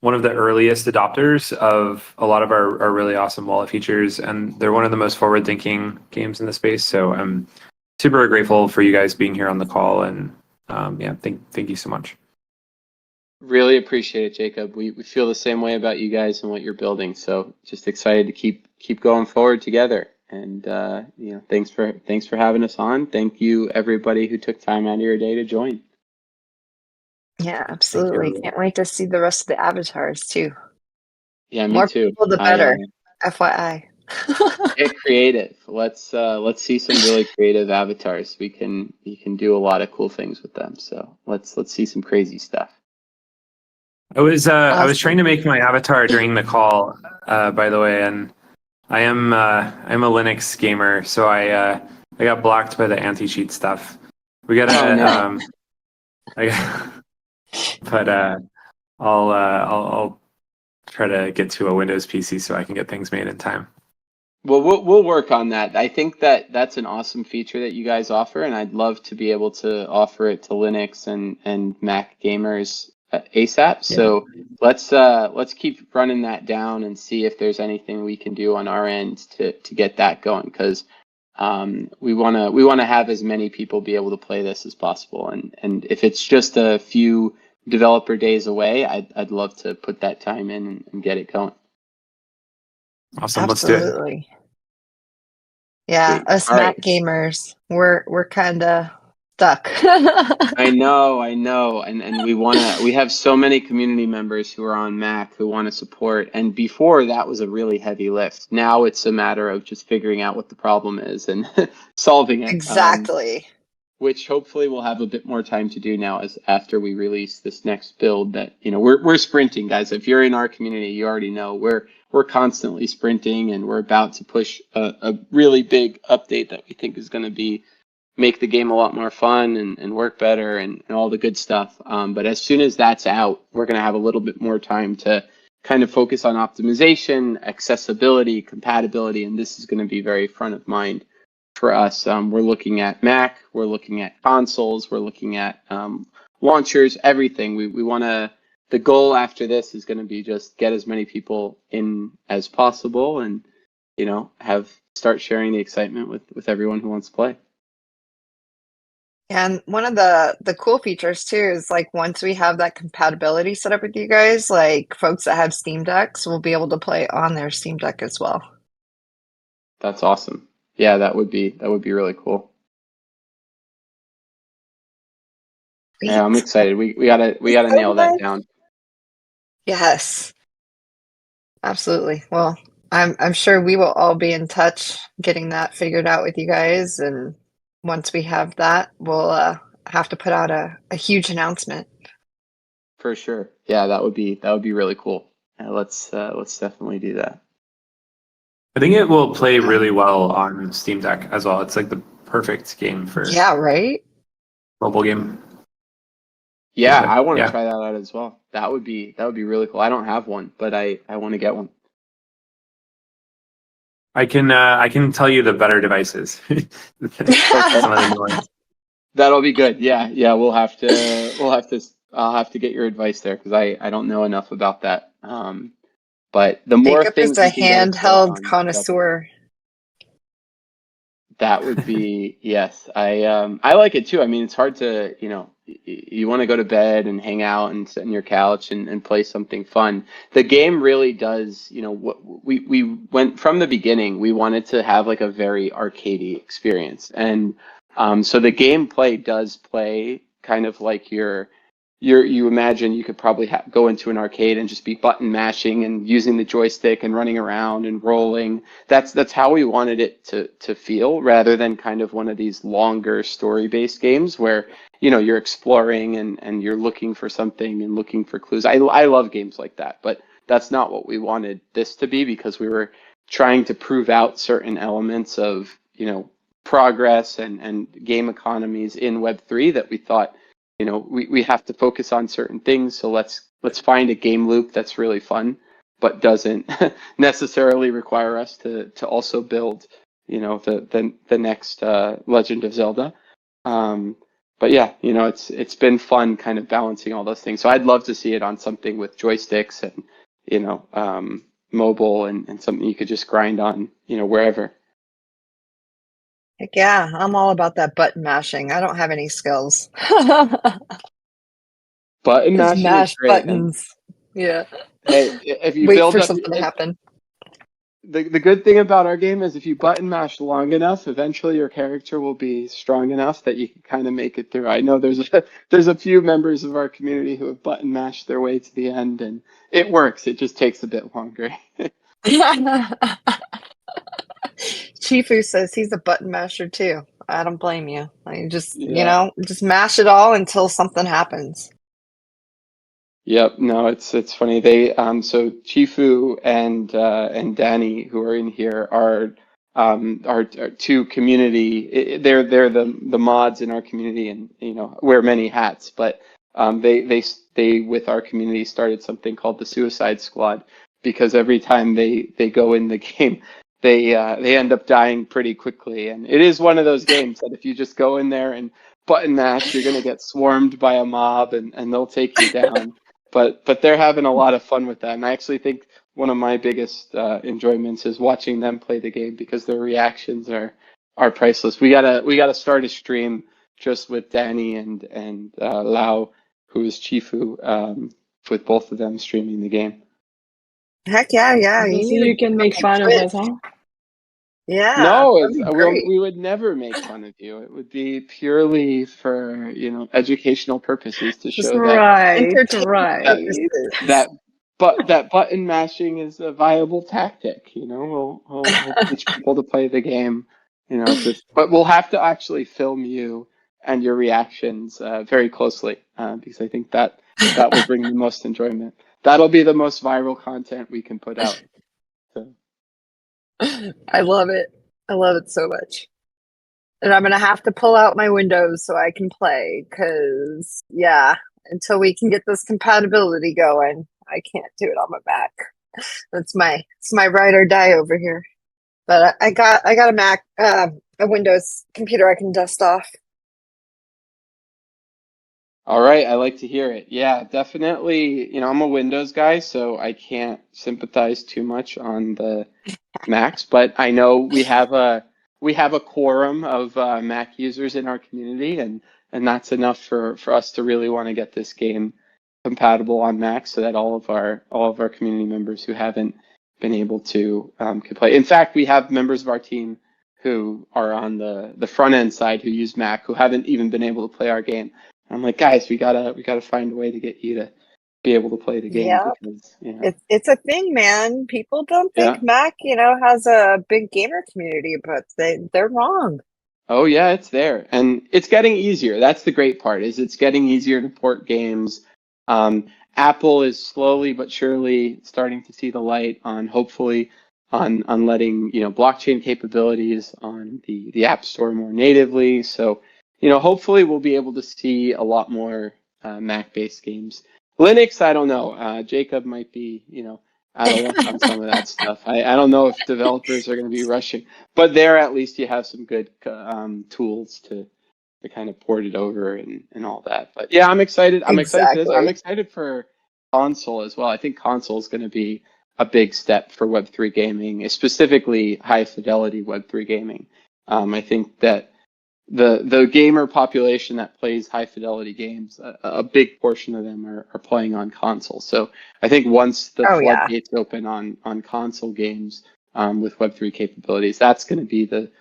one of the earliest adopters of a lot of our really awesome wallet features, and they're one of the most forward-thinking games in the space. So I'm super grateful for you guys being here on the call, and yeah, thank you so much. Really appreciate it, Jacob. We feel the same way about you guys and what you're building. So just excited to keep going forward together. And thanks for having us on. Thank you everybody who took time out of your day to join. Yeah, absolutely. Can't wait to see the rest of the avatars too. Yeah, me More too. people, the better. FYI. Get creative. Let's see some really creative avatars. You can do a lot of cool things with them. So let's see some crazy stuff. I was Awesome. trying to make my avatar during the call, by the way, and I'm a Linux gamer, so I got blocked by the anti-cheat stuff. We gotta Oh, no. but I'll try to get to a Windows PC so I can get things made in time. Well, we'll work on that. I think that's an awesome feature that you guys offer, and I'd love to be able to offer it to Linux and Mac gamers ASAP. So let's keep running that down and see if there's anything we can do on our end to get that going, because we wanna have as many people be able to play this as possible, and if it's just a few developer days away, I'd love to put that time in and get it going. Awesome, Absolutely. Let's do it. Yeah, Sweet. us All Mac right. gamers, we're kind of stuck. I know, and we have so many community members who are on Mac who want to support, and before that was a really heavy lift. Now it's a matter of just figuring out what the problem is and solving it. Exactly. Which hopefully we'll have a bit more time to do now as after we release this next build. That we're sprinting, guys. If you're in our community, you already know we're constantly sprinting, and we're about to push a really big update that we think is going to make the game a lot more fun and work better and all the good stuff. But as soon as that's out, we're going to have a little bit more time to kind of focus on optimization, accessibility, compatibility, and this is going to be very front of mind for us. We're looking at Mac, we're looking at consoles, we're looking at launchers, everything. We want to. The goal after this is going to be just get as many people in as possible, and start sharing the excitement with everyone who wants to play. And one of the cool features too is like once we have that compatibility set up with you guys, like folks that have Steam Decks will be able to play on their Steam Deck as well. That's awesome. Yeah, that would be really cool. Sweet. Yeah, I'm excited. We gotta nail that down. Yes. Absolutely. Well, I'm sure we will all be in touch getting that figured out with you guys, and once we have that, we'll have to put out a huge announcement. For sure. Yeah, that would be really cool. Let's definitely do that. I think it will play really well on Steam Deck as well. It's like the perfect game for right? mobile game. Yeah, I want to try that out as well. That would be really cool. I don't have one, but I want to get one. I can tell you the better devices. Some of the new ones. That'll be good. Yeah. I'll have to get your advice there because I don't know enough about that. But the more Jacob things is a we can get handheld connoisseur. That would be yes. I like it too. I mean, it's hard to you want to go to bed and hang out and sit on your couch and play something fun. The game really does. What we went from the beginning. We wanted to have like a very arcadey experience, and so the gameplay does play kind of like you imagine you could probably go into an arcade and just be button mashing and using the joystick and running around and rolling. That's how we wanted it to feel, rather than kind of one of these longer story-based games where you're exploring and you're looking for something and looking for clues. I love games like that, but that's not what we wanted this to be, because we were trying to prove out certain elements of progress and game economies in Web3 that we thought we have to focus on certain things. So let's find a game loop that's really fun. but doesn't necessarily require us to also build, the next Legend of Zelda. But yeah, it's been fun kind of balancing all those things. So I'd love to see it on something with joysticks and mobile and something you could just grind on, wherever. Heck yeah, I'm all about that button mashing. I don't have any skills. Button Just mashing is mash great. And buttons. Yeah. hey, if you Wait build for up, something to happen. the good thing about our game is if you button mash long enough, eventually your character will be strong enough that you can kind of make it through. I know there's a few members of our community who have button mashed their way to the end, and it works. It just takes a bit longer. Chifu says he's a button masher too. I don't blame you. Like just Yeah. just mash it all until something happens. Yep. No, it's funny. They so Chifu and Danny, who are in here, are two community. They're the mods in our community, and wear many hats. But they with our community started something called the Suicide Squad, because every time they go in the game, they end up dying pretty quickly. And it is one of those games that if you just go in there and button mash, you're gonna get swarmed by a mob, and they'll take you down. But they're having a lot of fun with that, and I actually think one of my biggest enjoyments is watching them play the game, because their reactions are priceless. We gotta start a stream just with Danny and Lau, who is Chifu, with both of them streaming the game. Heck yeah. Just so need you to can make fun of us, huh? Yeah, No, that'd be great. we would never make fun of you. It would be purely for educational purposes to Just show that right, Entertainment that purposes. that that button mashing is a viable tactic. We'll teach people to play the game. But we'll have to actually film you and your reactions very closely, because I think that will bring the most enjoyment. That'll be the most viral content we can put out. So. I love it. I love it so much. And I'm gonna have to pull out my Windows so I can play, because until we can get this compatibility going, I can't do it on my Mac. It's my ride or die over here. But I got a Mac, a Windows computer I can dust off. All right, I like to hear it. Yeah, definitely. I'm a Windows guy, so I can't sympathize too much on the Macs, but I know we have a quorum of Mac users in our community, and that's enough for us to really want to get this game compatible on Mac, so that all of our community members who haven't been able to can play. In fact, we have members of our team who are on the front end side who use Mac who haven't even been able to play our game. I'm like, guys, we gotta find a way to get you to be able to play the game, Yep. because It's a thing, man. People don't think yeah. Mac, has a big gamer community, but they're wrong. Oh yeah, it's there, and it's getting easier. That's the great part, is it's getting easier to port games. Apple is slowly but surely starting to see the light on, hopefully, on letting blockchain capabilities on the App Store more natively. So hopefully we'll be able to see a lot more Mac-based games. Linux, I don't know. Jacob might be out of luck on some of that stuff. I don't know if developers are going to be rushing. But there, at least you have some good tools to kind of port it over and all that. But yeah, I'm excited. I'm excited for this. I'm Exactly. excited for console as well. I think console is going to be a big step for Web3 gaming, specifically high fidelity Web3 gaming. I think that the gamer population that plays high fidelity games, a big portion of them are playing on console. So I think once the Oh yeah. floodgates open on console games with Web3 capabilities, that's going to be the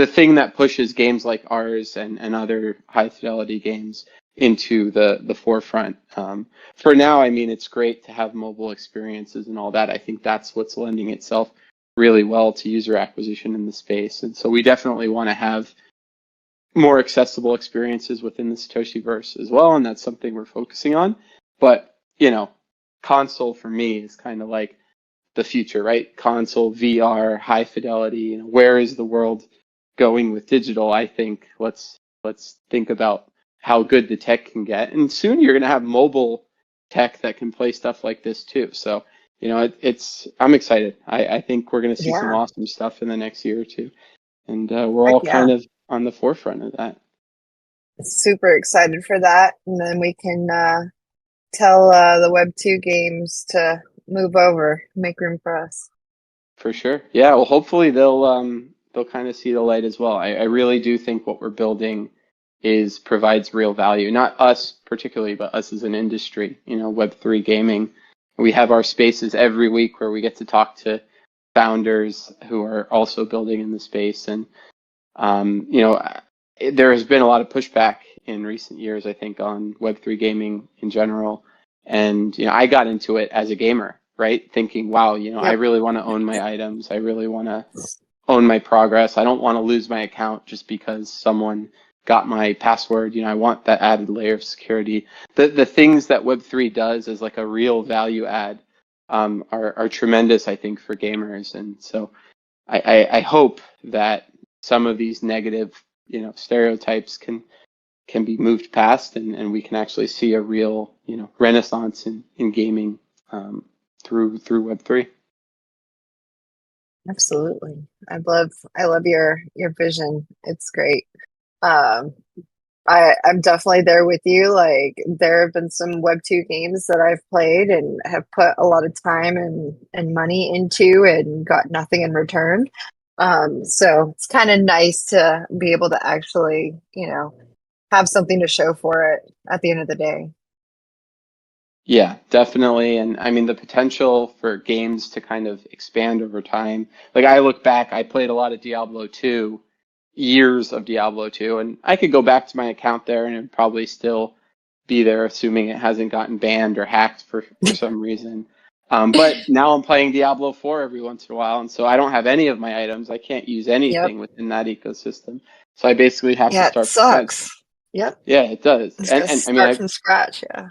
thing that pushes games like ours and other high fidelity games into the forefront. For now, I mean, it's great to have mobile experiences and all that. I think that's what's lending itself really well to user acquisition in the space. And so we definitely want to have more accessible experiences within the Satoshi verse as well, and that's something we're focusing on. But console for me is kind of like the future, right? Console, VR, high fidelity. Where is the world going with digital? I think let's think about how good the tech can get, and soon you're going to have mobile tech that can play stuff like this too. So I'm excited. I think we're going to see some Yeah. awesome stuff in the next year or two, and we're Heck all yeah. kind of on the forefront of that. Super excited for that. And then we can tell the Web2 games to move over, make room for us. For sure. Yeah. Well, hopefully they'll kind of see the light as well. I really do think what we're building provides real value. Not us particularly, but us as an industry. Web3 gaming. We have our spaces every week where we get to talk to founders who are also building in the space, and there has been a lot of pushback in recent years, I think, on Web3 gaming in general. And, I got into it as a gamer, right? Thinking, wow, I Yep. really want to own my items. I really want to own my progress. I don't want to lose my account just because someone got my password. I want that added layer of security. The things that Web3 does as like a real value add are tremendous, I think, for gamers. And so I hope that some of these negative, stereotypes can be moved past, and we can actually see a real, renaissance in gaming through Web3. Absolutely. I love your vision. It's great. Um, I'm definitely there with you. Like there have been some Web2 games that I've played and have put a lot of time and money into and got nothing in return. So it's kind of nice to be able to actually, have something to show for it at the end of the day. Yeah, definitely. And I mean, the potential for games to kind of expand over time. Like I look back, I played a lot of Diablo 2, years of Diablo 2, and I could go back to my account there and it'd probably still be there, assuming it hasn't gotten banned or hacked for some reason. But now I'm playing Diablo 4 every once in a while, and so I don't have any of my items. I can't use Yep. anything within that ecosystem. So I basically have to Yeah, it start from scratch. sucks. Yep. Yeah, it does. Just gotta And I mean, start from scratch. Yeah.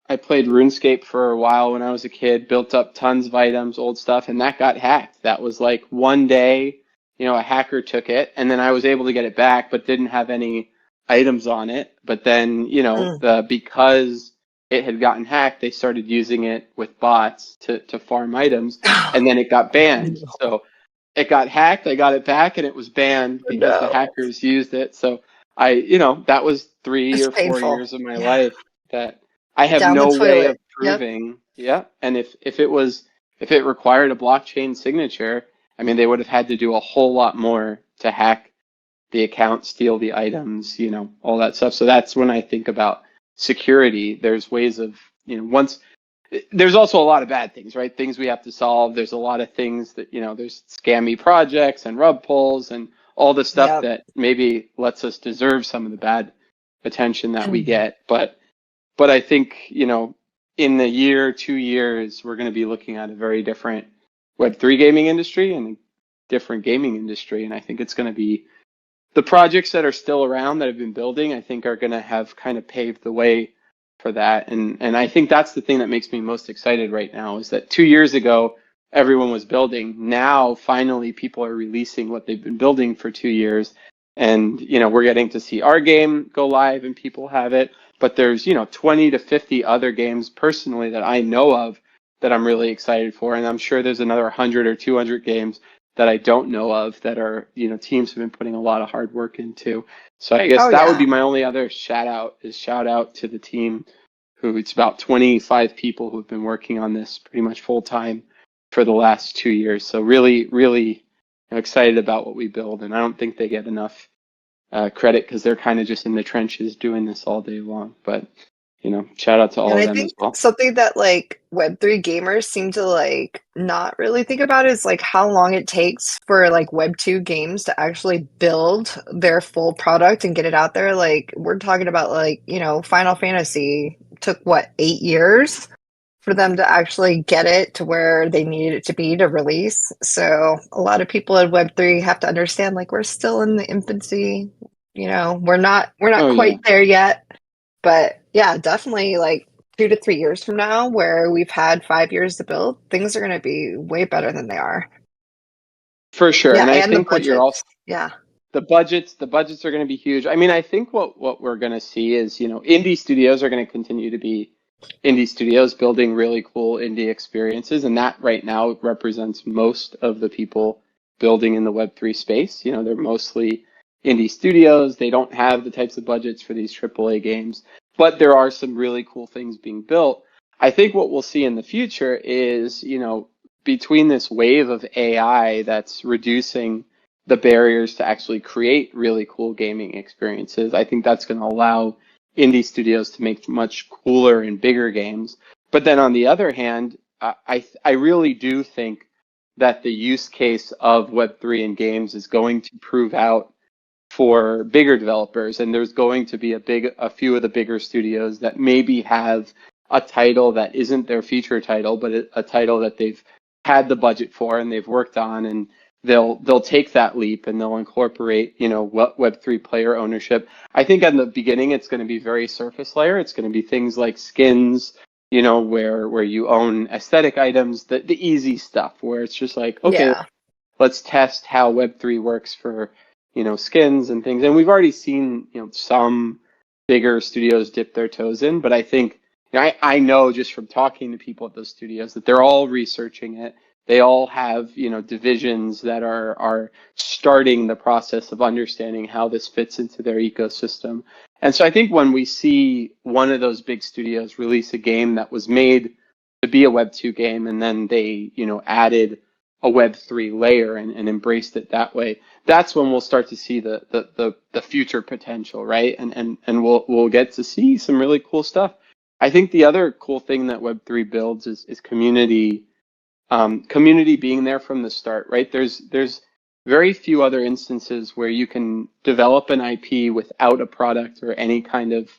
I played RuneScape for a while when I was a kid, built up tons of items, old stuff, and that got hacked. That was like one day, a hacker took it, and then I was able to get it back, but didn't have any items on it. But then, Mm. because it had gotten hacked, they started using it with bots to farm items, and then it got banned. So it got hacked, I got it back, and it was banned because the No. hackers used it. So that was 3 It's or 4 painful. years of my Yeah. life that I have Down the no way toilet. of Yep. proving. Yeah. And if it required a blockchain signature, I mean, they would have had to do a whole lot more to hack the account, steal the items, all that stuff. So that's when I think about security. There's ways of, once there's also a lot of bad things, right? Things we have to solve. There's a lot of things that, there's scammy projects and rug pulls and all the stuff Yep. that maybe lets us deserve some of the bad attention that we Mm. get. But I think, in the year, 2 years, we're going to be looking at a very different Web3 gaming industry and a different gaming industry. And I think it's going to be the projects that are still around that have been building, I think are going to have kind of paved the way for that. And I think that's the thing that makes me most excited right now is that 2 years ago, everyone was building. Now, finally, people are releasing what they've been building for 2 years. And, we're getting to see our game go live and people have it. But there's, 20 to 50 other games personally that I know of that I'm really excited for. And I'm sure there's another 100 or 200 games that I don't know of that are, teams have been putting a lot of hard work into. So I guess Oh that would yeah. be my only other shout out to the team who it's about 25 people who've been working on this pretty much full time for the last 2 years. So really, really excited about what we build. And I don't think they get enough credit because they're kind of just in the trenches doing this all day long. But, shout out to all And of I them as think well. something that like Web3 gamers seem to like not really think about is like how long it takes for like Web2 games to actually build their full product and get it out there. Like we're talking about like, Final Fantasy took what, 8 years for them to actually get it to where they needed it to be to release. So a lot of people in Web3 have to understand like we're still in the infancy, we're not Oh, yeah. quite there yet. But yeah, definitely like 2 to 3 years from now, where we've had 5 years to build, things are going to be way better than they are. For sure. Yeah, And I and the think what you're also budgets. Yeah. the budgets are going to be huge. I mean, I think what we're going to see is, indie studios are going to continue to be indie studios building really cool indie experiences, and that right now represents most of the people building in the Web3 space. You know, they're mostly indie studios. They don't have the types of budgets for these AAA games, but there are some really cool things being built. I think what we'll see in the future is, you know, between this wave of AI that's reducing the barriers to actually create really cool gaming experiences, I think that's going to allow indie studios to make much cooler and bigger games. But then on the other hand, I really do think that the use case of Web3 in games is going to prove out for bigger developers, and there's going to be a few of the bigger studios that maybe have a title that isn't their feature title, but a title that they've had the budget for and they've worked on, and they'll take that leap and they'll incorporate, you know, Web3 player ownership. I think in the beginning it's going to be very surface layer. It's going to be things like skins, you know, where you own aesthetic items, the easy stuff where it's just like, okay, Yeah. let's test how Web3 works for, you know, skins and things. And we've already seen, you know, some bigger studios dip their toes in, but I think, you know, I know just from talking to people at those studios that they're all researching it. They all have, you know, divisions that are starting the process of understanding how this fits into their ecosystem. And so I think when we see one of those big studios release a game that was made to be a Web2 game, and then they, you know, added a Web3 layer and embraced it that way, that's when we'll start to see the future potential, right? And we'll get to see some really cool stuff. I think the other cool thing that Web3 builds is community, community being there from the start, right? There's very few other instances where you can develop an IP without a product or any kind of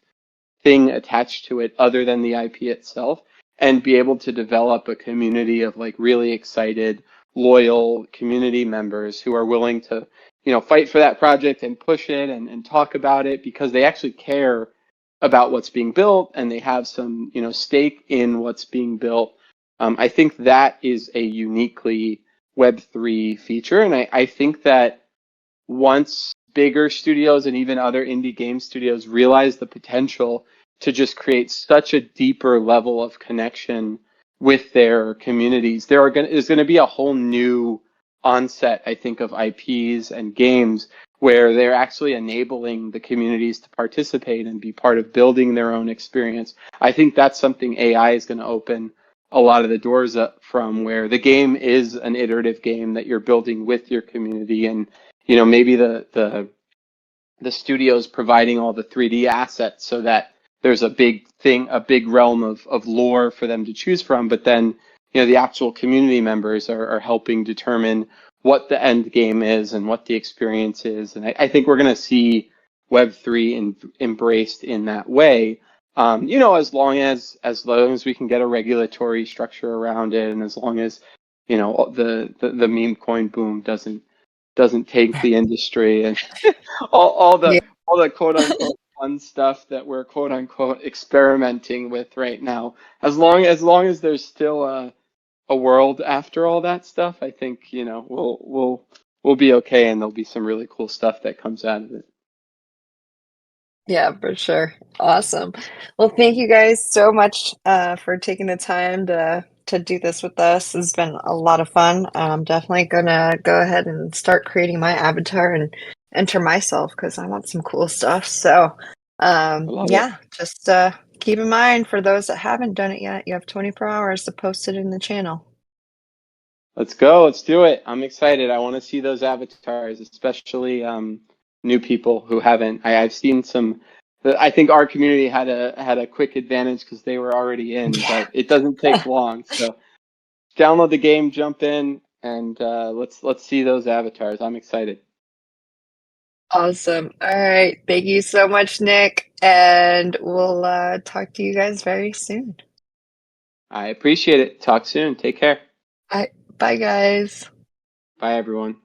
thing attached to it other than the IP itself, and be able to develop a community of like really excited, loyal community members who are willing to, you know, fight for that project and push it and talk about it because they actually care about what's being built and they have some, you know, stake in what's being built. I think that is a uniquely Web3 feature. And I think that once bigger studios and even other indie game studios realize the potential to just create such a deeper level of connection with their communities, there's going to be a whole new onset, I think, of IPs and games where they're actually enabling the communities to participate and be part of building their own experience. I think that's something AI is going to open a lot of the doors up from, where the game is an iterative game that you're building with your community, and you know, maybe the studios providing all the 3D assets so that there's a big thing, a big realm of lore for them to choose from. But then, you know, the actual community members are helping determine what the end game is and what the experience is. And I think we're going to see Web3 embraced in that way. You know, as long as we can get a regulatory structure around it, and as long as, you know, the meme coin boom doesn't take the industry and all Yeah. the quote unquote fun stuff that we're quote unquote experimenting with right now. As long as there's still a world after all that stuff, I think, you know, we'll be okay, and there'll be some really cool stuff that comes out of it. Yeah, for sure. Awesome. Well, thank you guys so much for taking the time to do this with us. It's been a lot of fun. I'm definitely gonna go ahead and start creating my avatar and enter myself because I want some cool stuff. So, I love it. yeah, just keep in mind for those that haven't done it yet, you have 24 hours to post it in the channel. Let's go. Let's do it. I'm excited. I want to see those avatars, especially new people who haven't. I've seen some. I think our community had a quick advantage because they were already in, Yeah. but it doesn't take long. So download the game, jump in, and let's see those avatars. I'm excited. Awesome. All right. Thank you so much, Nick. And we'll talk to you guys very soon. I appreciate it. Talk soon. Take care. Bye, guys. Bye, everyone.